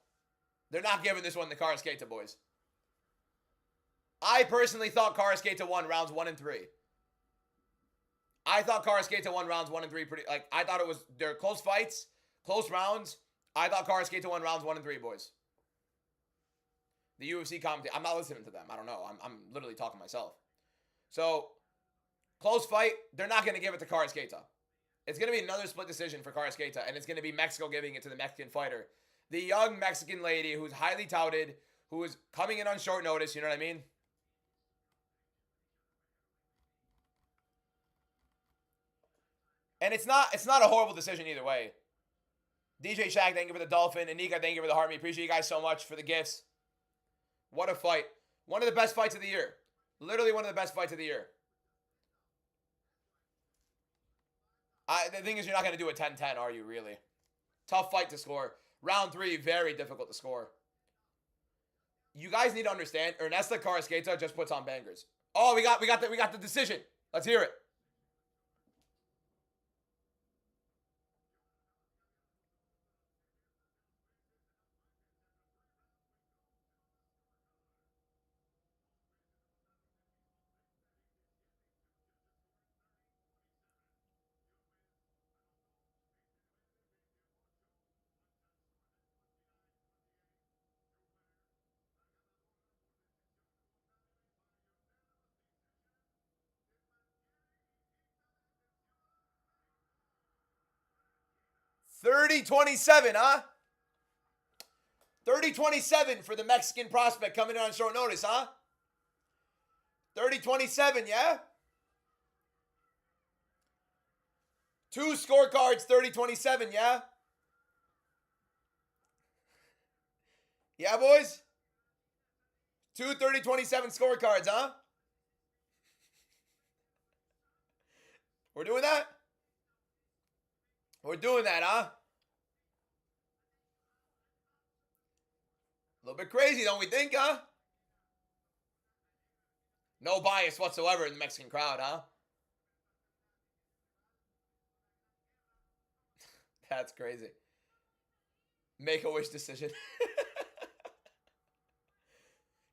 They're not giving this one to Karaskeita, boys. I personally thought Karaskeita won rounds 1 and 3. I thought Karaskeita won rounds 1 and 3 pretty, I thought they're close fights, close rounds. I thought Karaskeita won rounds 1 and 3, boys. The UFC commentary, I'm not listening to them. I don't know. I'm literally talking myself. So, close fight. They're not going to give it to Karaskeita. It's going to be another split decision for Karaskeita, and it's going to be Mexico giving it to the Mexican fighter. The young Mexican lady who's highly touted, who is coming in on short notice, you know what I mean? And it's not a horrible decision either way. DJ Shaq, thank you for the Dolphin. Anika, thank you for the Heart Me. Appreciate you guys so much for the gifts. What a fight. One of the best fights of the year. Literally one of the best fights of the year. The thing is, you're not going to do a 10-10, are you, really? Tough fight to score. Round 3, very difficult to score. You guys need to understand, Ernesta Karaskeita just puts on bangers. Oh, we got the decision. Let's hear it. $30-27, huh? $30-27 for the Mexican prospect coming in on short notice, huh? $30-27, yeah? 2 scorecards, $30-27, yeah? Yeah, boys? 2 $30-27 scorecards, huh? We're doing that? We're doing that, huh? A little bit crazy, don't we think, huh? No bias whatsoever in the Mexican crowd, huh? That's crazy. Make-A-Wish decision.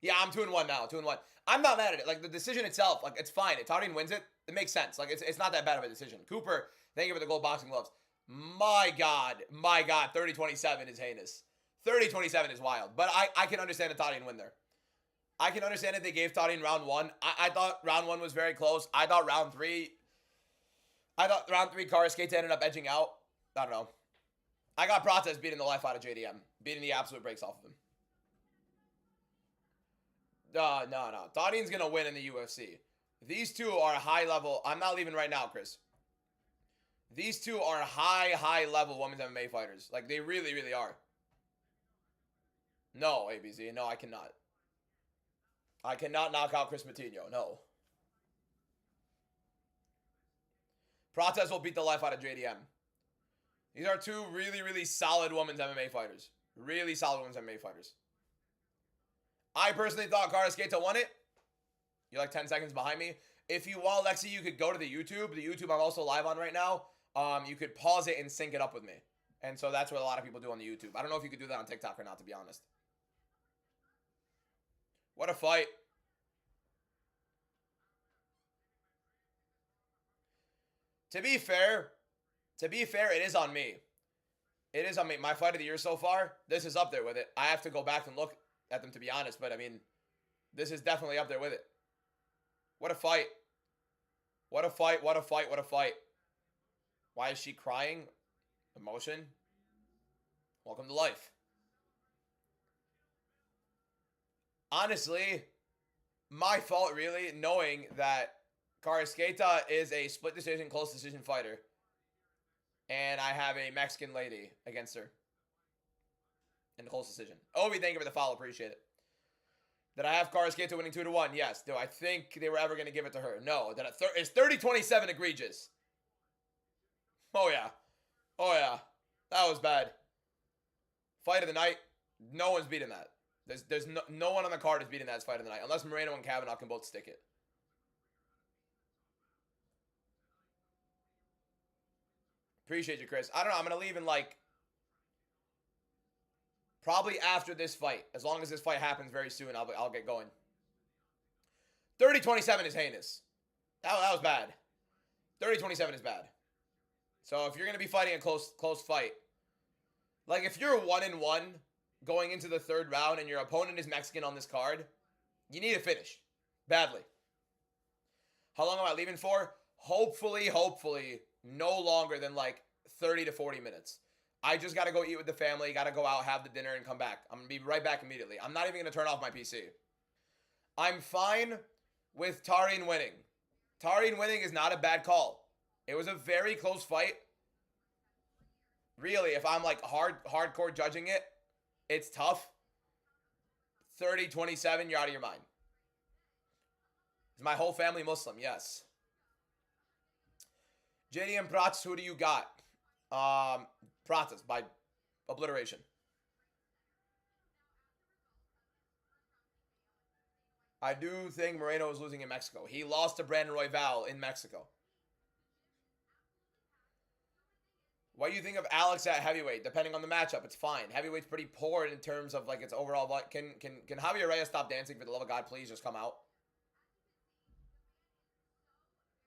Yeah, I'm 2-1 now, 2-1. I'm not mad at it. Like, the decision itself, like, it's fine. If Tarin wins it, it makes sense. Like, it's not that bad of a decision. Cooper, thank you for the gold boxing gloves. My God, 30-27 is heinous. 30-27 is wild. But I can understand a Tadian win there. I can understand if they gave Tadian round 1. I thought round 1 was very close. I thought round 3, Karaskate ended up edging out. I don't know. I got Prates beating the life out of JDM. Beating the absolute brakes off of him. No. Tadian's going to win in the UFC. These two are high level. I'm not leaving right now, Chris. These two are high level women's MMA fighters. Like, they really, really are. No, ABZ. No, I cannot. I cannot knock out Chris Matinho. No. Prates will beat the life out of JDM. These are two really, really solid women's MMA fighters. Really solid women's MMA fighters. I personally thought Karaskate won it. You're like 10 seconds behind me. If you want, Lexi, you could go to the YouTube. The YouTube I'm also live on right now. You could pause it and sync it up with me. And so that's what a lot of people do on the YouTube. I don't know if you could do that on TikTok or not, to be honest. What a fight. To be fair, it is on me. It is on me. My fight of the year so far, this is up there with it. I have to go back and look at them, to be honest. But, I mean, this is definitely up there with it. What a fight. What a fight. What a fight. What a fight. Why is she crying? Emotion. Welcome to life. Honestly, my fault, really, knowing that Karaskate is a split decision, close decision fighter. And I have a Mexican lady against her. In the close decision. Obi, thank you for the follow. Appreciate it. Did I have Karaskate winning 2-1? Yes. Do I think they were ever going to give it to her? No. Is 30-27 egregious? Oh, yeah. Oh, yeah. That was bad. Fight of the night. No one's beating that. There's no one on the card is beating that as fight of the night. Unless Moreno and Kavanaugh can both stick it. Appreciate you, Chris. I don't know. I'm going to leave in probably after this fight. As long as this fight happens very soon, I'll get going. 30-27 is heinous. That was bad. 30-27 is bad. So if you're going to be fighting a close fight, like if you're 1-1 going into the third round and your opponent is Mexican on this card, you need to finish. Badly. How long am I leaving for? Hopefully, no longer than 30 to 40 minutes. I just got to go eat with the family, got to go out, have the dinner, and come back. I'm going to be right back immediately. I'm not even going to turn off my PC. I'm fine with Tarian winning. Tarian winning is not a bad call. It was a very close fight. Really, if I'm hardcore judging it, it's tough. 30-27, you're out of your mind. Is my whole family Muslim? Yes. JDM Prates, who do you got? Prates by obliteration. I do think Moreno is losing in Mexico. He lost to Brandon Royval in Mexico. What do you think of Alex at heavyweight? Depending on the matchup, it's fine. Heavyweight's pretty poor in terms of its overall. But can Javier Reyes stop dancing, for the love of God? Please just come out.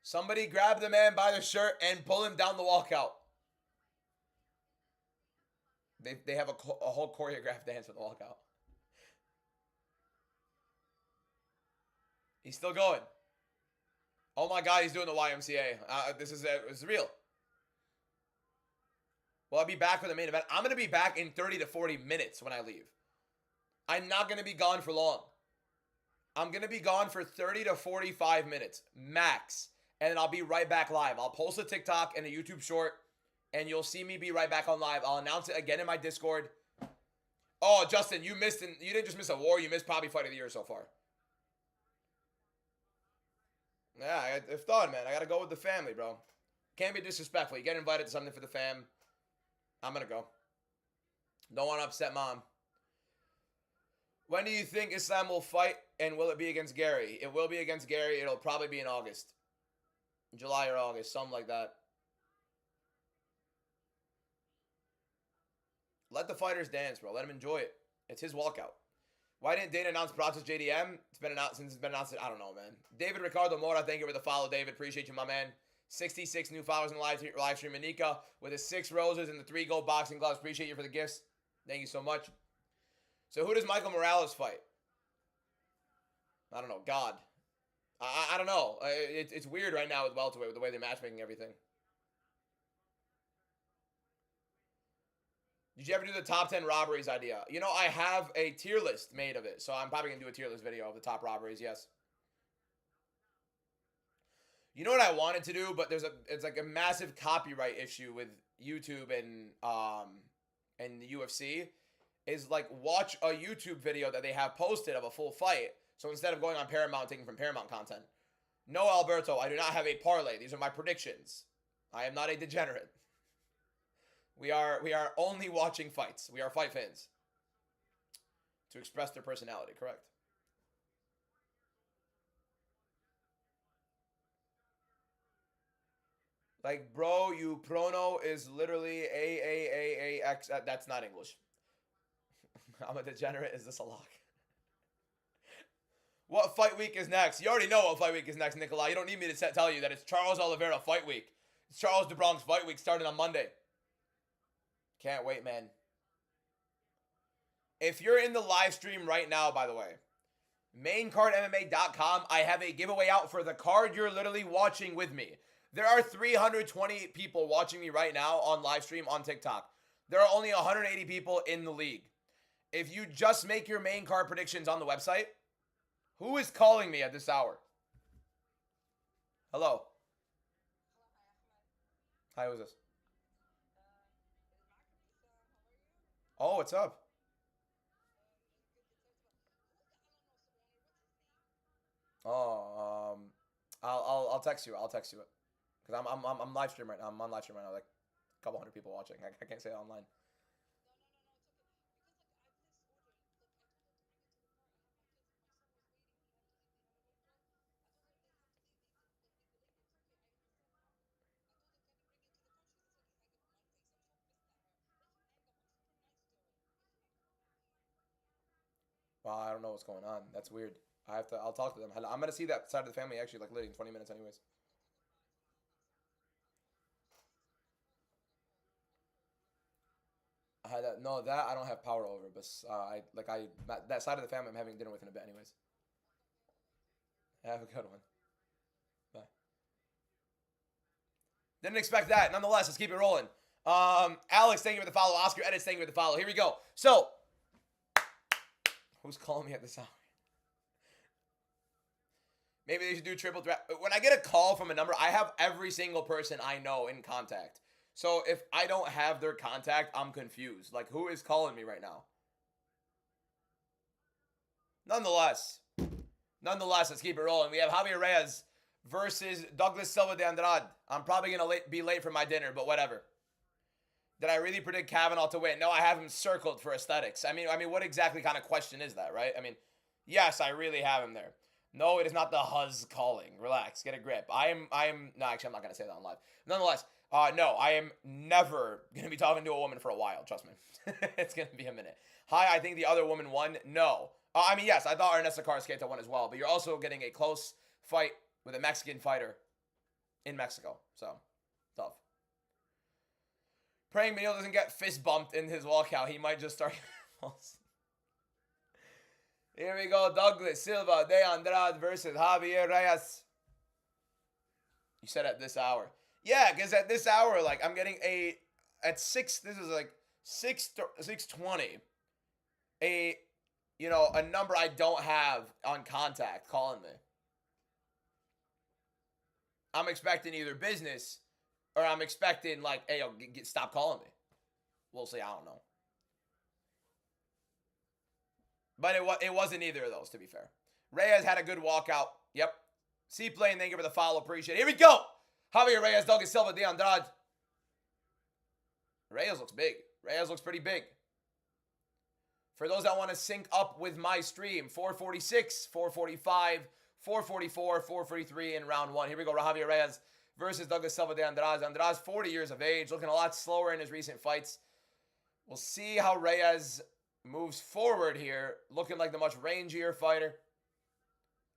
Somebody grab the man by the shirt and pull him down the walkout. They have a whole choreographed dance for the walkout. He's still going. Oh my God, he's doing the YMCA. This is real. Will I be back for the main event? I'm going to be back in 30 to 40 minutes when I leave. I'm not going to be gone for long. I'm going to be gone for 30 to 45 minutes, max. And then I'll be right back live. I'll post a TikTok and a YouTube short, and you'll see me be right back on live. I'll announce it again in my Discord. Oh, Justin, you didn't just miss a war. You missed probably fight of the year so far. Yeah, I've thought, man. I got to go with the family, bro. Can't be disrespectful. You get invited to something for the fam. I'm going to go. Don't want to upset mom. When do you think Islam will fight, and will it be against Gary? It will be against Gary. It'll probably be in August. July or August, something like that. Let the fighters dance, bro. Let them enjoy it. It's his walkout. Why didn't Dana announce Prates JDM? It's been announced since it's been announced. I don't know, man. David Ricardo Mora, thank you for the follow, David. Appreciate you, my man. 66 new followers in the live stream. Anika with the 6 roses and the 3 gold boxing gloves. Appreciate you for the gifts. Thank you so much. So who does Michael Morales fight? I don't know. God. I don't know. It's weird right now with welterweight with the way they're matchmaking everything. Did you ever do the top 10 robberies idea? You know, I have a tier list made of it, so I'm probably going to do a tier list video of the top robberies, yes. You know what I wanted to do, but it's like a massive copyright issue with YouTube and the UFC, is like watch a YouTube video that they have posted of a full fight. So instead of going on Paramount, taking from Paramount content. No, Alberto, I do not have a parlay. These are my predictions. I am not a degenerate. We are only watching fights. We are fight fans. To express their personality, correct. Like, bro, you prono is literally A-A-A-A-X. That's not English. I'm a degenerate. Is this a lock? What fight week is next? You already know what fight week is next, Nikolai. You don't need me to tell you that it's Charles Oliveira fight week. It's Charles DeBronx fight week starting on Monday. Can't wait, man. If you're in the live stream right now, by the way, maincardmma.com, I have a giveaway out for the card you're literally watching with me. There are 320 people watching me right now on live stream on TikTok. There are only 180 people in the league. If you just make your main card predictions on the website, who is calling me at this hour? Hello. Hi, who's this? Oh, what's up? Oh, I'll text you. I'll text you it because I'm live stream right now. I'm on live stream right now. Like a couple hundred people watching. I can't say it online. Wow, I don't know what's going on. That's weird. I'll talk to them. I'm gonna see that side of the family actually like literally in 20 minutes anyways. No, that I don't have power over, but that side of the family I'm having dinner with in a bit anyways. Have a good one. Bye. Didn't expect that. Nonetheless, let's keep it rolling. Alex, thank you for the follow. Oscar Edits, thank you for the follow. Here we go. So, who's calling me at this hour? Maybe they should do triple threat. When I get a call from a number, I have every single person I know in contact. So if I don't have their contact, I'm confused. Like, who is calling me right now? Nonetheless, let's keep it rolling. We have Javier Reyes versus Douglas Silva de Andrade. I'm probably going to be late for my dinner, but whatever. Did I really predict Kavanaugh to win? No, I have him circled for aesthetics. I mean, what exactly kind of question is that, right? I mean, yes, I really have him there. No, it is not the huzz calling. Relax, get a grip. No, actually, I'm not going to say that on live. Nonetheless, no, I am never going to be talking to a woman for a while, trust me. It's going to be a minute. Hi, I think the other woman won. No. I mean, yes, I thought Ernesto Carrasqueta won as well, but you're also getting a close fight with a Mexican fighter in Mexico, so tough. Praying Manil doesn't get fist bumped in his walkout. He might just start. Here we go. Douglas Silva de Andrade versus Javier Reyes. You said at this hour. Yeah, because at this hour, like, I'm getting at 6, this is like 6:20. A number I don't have on contact calling me. I'm expecting either business or I'm expecting, like, hey, yo, stop calling me. We'll see. I don't know. But it wasn't either of those, to be fair. Reyes had a good walkout. Yep. Seaplane, thank you for the follow. Appreciate it. Here we go. Javier Reyes, Douglas Silva de Andrade. Reyes looks big. Reyes looks pretty big. For those that want to sync up with my stream, 446, 445, 444, 443 in round 1. Here we go. Javier Reyes versus Douglas Silva de Andrade. Andrade's 40 years of age, looking a lot slower in his recent fights. We'll see how Reyes moves forward here, looking like the much rangier fighter.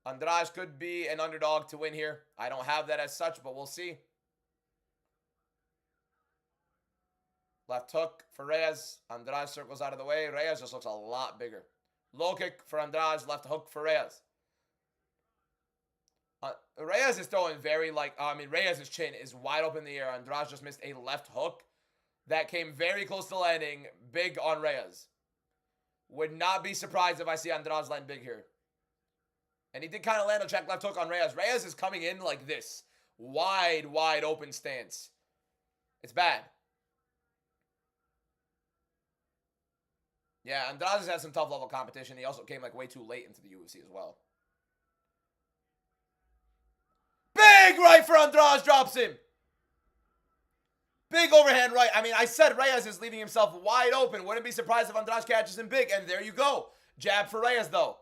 Andrade could be an underdog to win here. I don't have that as such, but we'll see. Left hook for Reyes. Andrade circles out of the way. Reyes just looks a lot bigger. Low kick for Andrade. Left hook for Reyes. Reyes is throwing very Reyes' chin is wide open in the air. Andrade just missed a left hook that came very close to landing big on Reyes. Would not be surprised if I see Andrade land big here. And he did kind of land a check left hook on Reyes. Reyes is coming in like this. Wide open stance. It's bad. Yeah, Andrade's had some tough level competition. He also came like way too late into the UFC as well. Big right for Andrade, drops him. Big overhand right. I mean, I said Reyes is leaving himself wide open. Wouldn't be surprised if Andrade catches him big. And there you go. Jab for Reyes, though.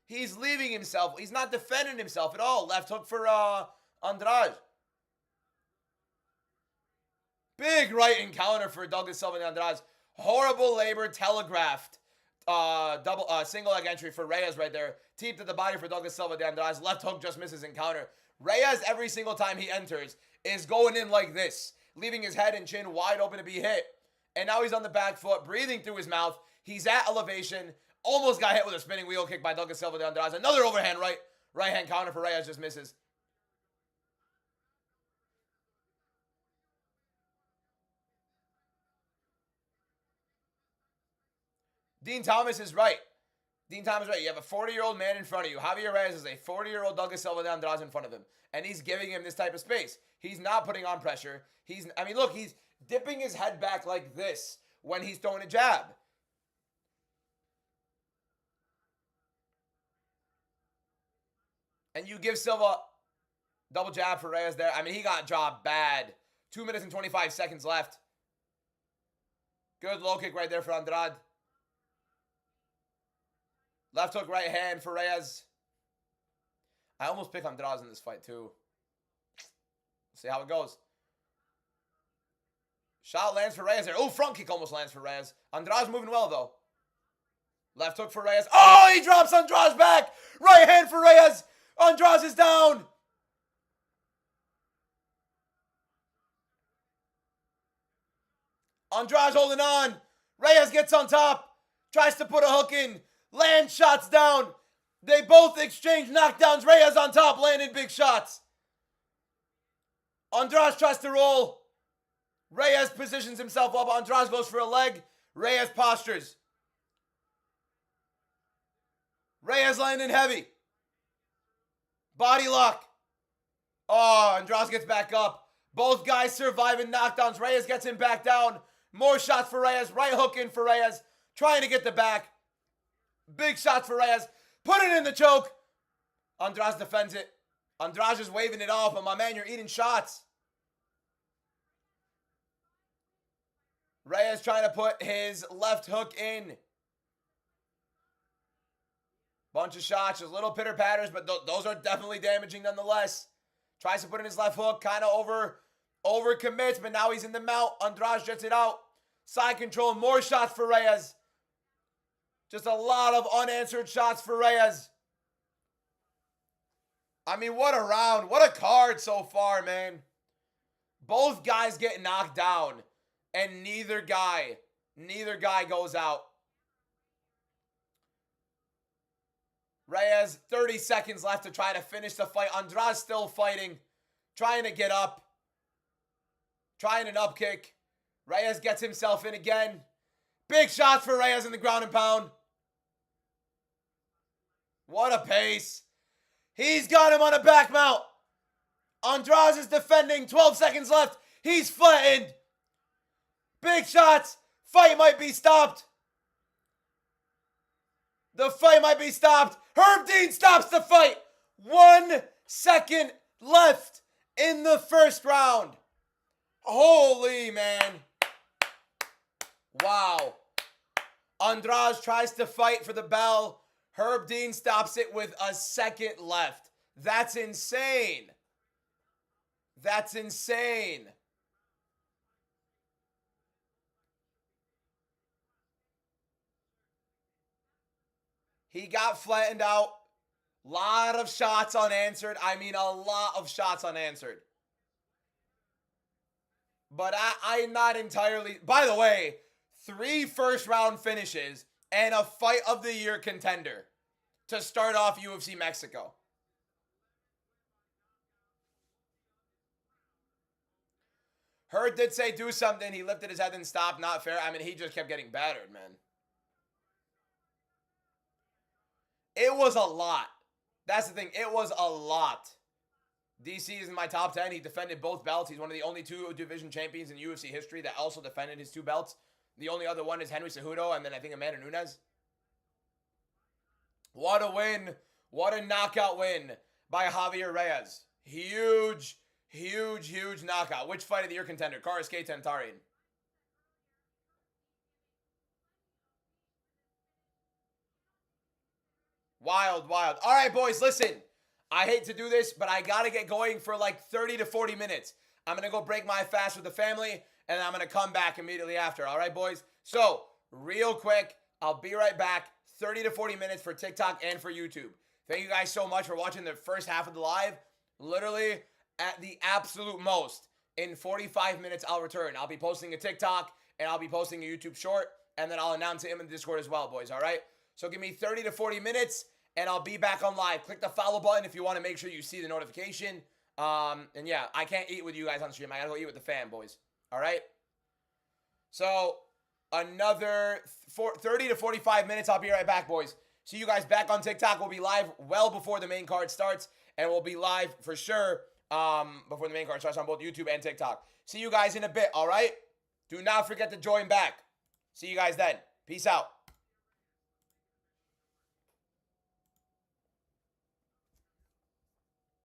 He's leaving himself. He's not defending himself at all. Left hook for Andrade. Big right encounter for Douglas Silva and Andrade. Horrible labor telegraphed. Single leg entry for Reyes right there. Teep to the body for Douglas Silva de Andrade. Left hook just misses encounter. Reyes, every single time he enters, is going in like this, leaving his head and chin wide open to be hit. And now he's on the back foot, breathing through his mouth. He's at elevation. Almost got hit with a spinning wheel kick by Douglas Silva de Andrade. Another overhand right hand counter for Reyes, just misses. Dean Thomas is right. Dean Thomas is right. You have a 40-year-old man in front of you. Javier Reyes is a 40-year-old Douglas Silva de Andrade in front of him. And he's giving him this type of space. He's not putting on pressure. Look, he's dipping his head back like this when he's throwing a jab. And you give Silva double jab for Reyes there. I mean, he got dropped bad. 2 minutes and 25 seconds left. Good low kick right there for Andrade. Left hook, right hand for Reyes. I almost pick Andrade in this fight, too. See how it goes. Shot lands for Reyes there. Oh, front kick almost lands for Reyes. Andrade's moving well, though. Left hook for Reyes. Oh, he drops Andrade's back. Right hand for Reyes. Andrade is down. Andrade holding on. Reyes gets on top. Tries to put a hook in. Land shots down. They both exchange knockdowns. Reyes on top, landed big shots. Andrade tries to roll. Reyes positions himself up. Andrade goes for a leg. Reyes postures. Reyes landing heavy. Body lock. Oh, Andrade gets back up. Both guys surviving knockdowns. Reyes gets him back down. More shots for Reyes. Right hook in for Reyes. Trying to get the back. Big shots for Reyes. Put it in the choke. Andrade defends it. Andrade is waving it off, but my man, you're eating shots. Reyes trying to put his left hook in. Bunch of shots, just little pitter patters, but those are definitely damaging nonetheless. Tries to put in his left hook, kind of over commits, but now he's in the mount. Andrade jets it out. Side control, more shots for Reyes. Just a lot of unanswered shots for Reyes. I mean, what a round. What a card so far, man. Both guys get knocked down, and neither guy goes out. Reyes, 30 seconds left to try to finish the fight. Andrade still fighting, trying to get up, trying an up kick. Reyes gets himself in again. Big shots for Reyes in the ground and pound. What a pace. He's got him on a back mount. Andrade is defending. 12 seconds left. He's flattened. Big shots. Fight might be stopped. The fight might be stopped. Herb Dean stops the fight. 1 second left in the first round. Holy man. Wow. Andrade tries to fight for the bell. Herb Dean stops it with a second left. That's insane. That's insane. He got flattened out. Lot of shots unanswered. I mean, a lot of shots unanswered. But I'm not entirely... By the way, 3 first-round finishes and a Fight of the Year contender to start off UFC Mexico. Hurd did say do something. He lifted his head and stopped. Not fair. I mean, he just kept getting battered, man. It was a lot. That's the thing. It was a lot. DC is in my top 10. He defended both belts. He's one of the only 2 division champions in UFC history that also defended his 2 belts. The only other one is Henry Cejudo, and then I think Amanda Nunes. What a win. What a knockout win by Javier Reyes. Huge, huge, huge knockout. Which Fight of the Year contender? Karaske Tantarian. Wild, wild. All right, boys, listen. I hate to do this, but I got to get going for like 30 to 40 minutes. I'm going to go break my fast with the family, and I'm going to come back immediately after. All right, boys? So, real quick, I'll be right back. 30 to 40 minutes for TikTok and for YouTube. Thank you guys so much for watching the first half of the live. Literally, at the absolute most, in 45 minutes, I'll return. I'll be posting a TikTok, and I'll be posting a YouTube short, and then I'll announce it in the Discord as well, boys, all right? So give me 30 to 40 minutes, and I'll be back on live. Click the follow button if you want to make sure you see the notification. And yeah, I can't eat with you guys on stream. I got to go eat with the fam, boys. All right? So another 30 to 45 minutes. I'll be right back, boys. See you guys back on TikTok. We'll be live well before the main card starts, and we'll be live for sure before the main card starts on both YouTube and TikTok. See you guys in a bit, all right? Do not forget to join back. See you guys then. Peace out.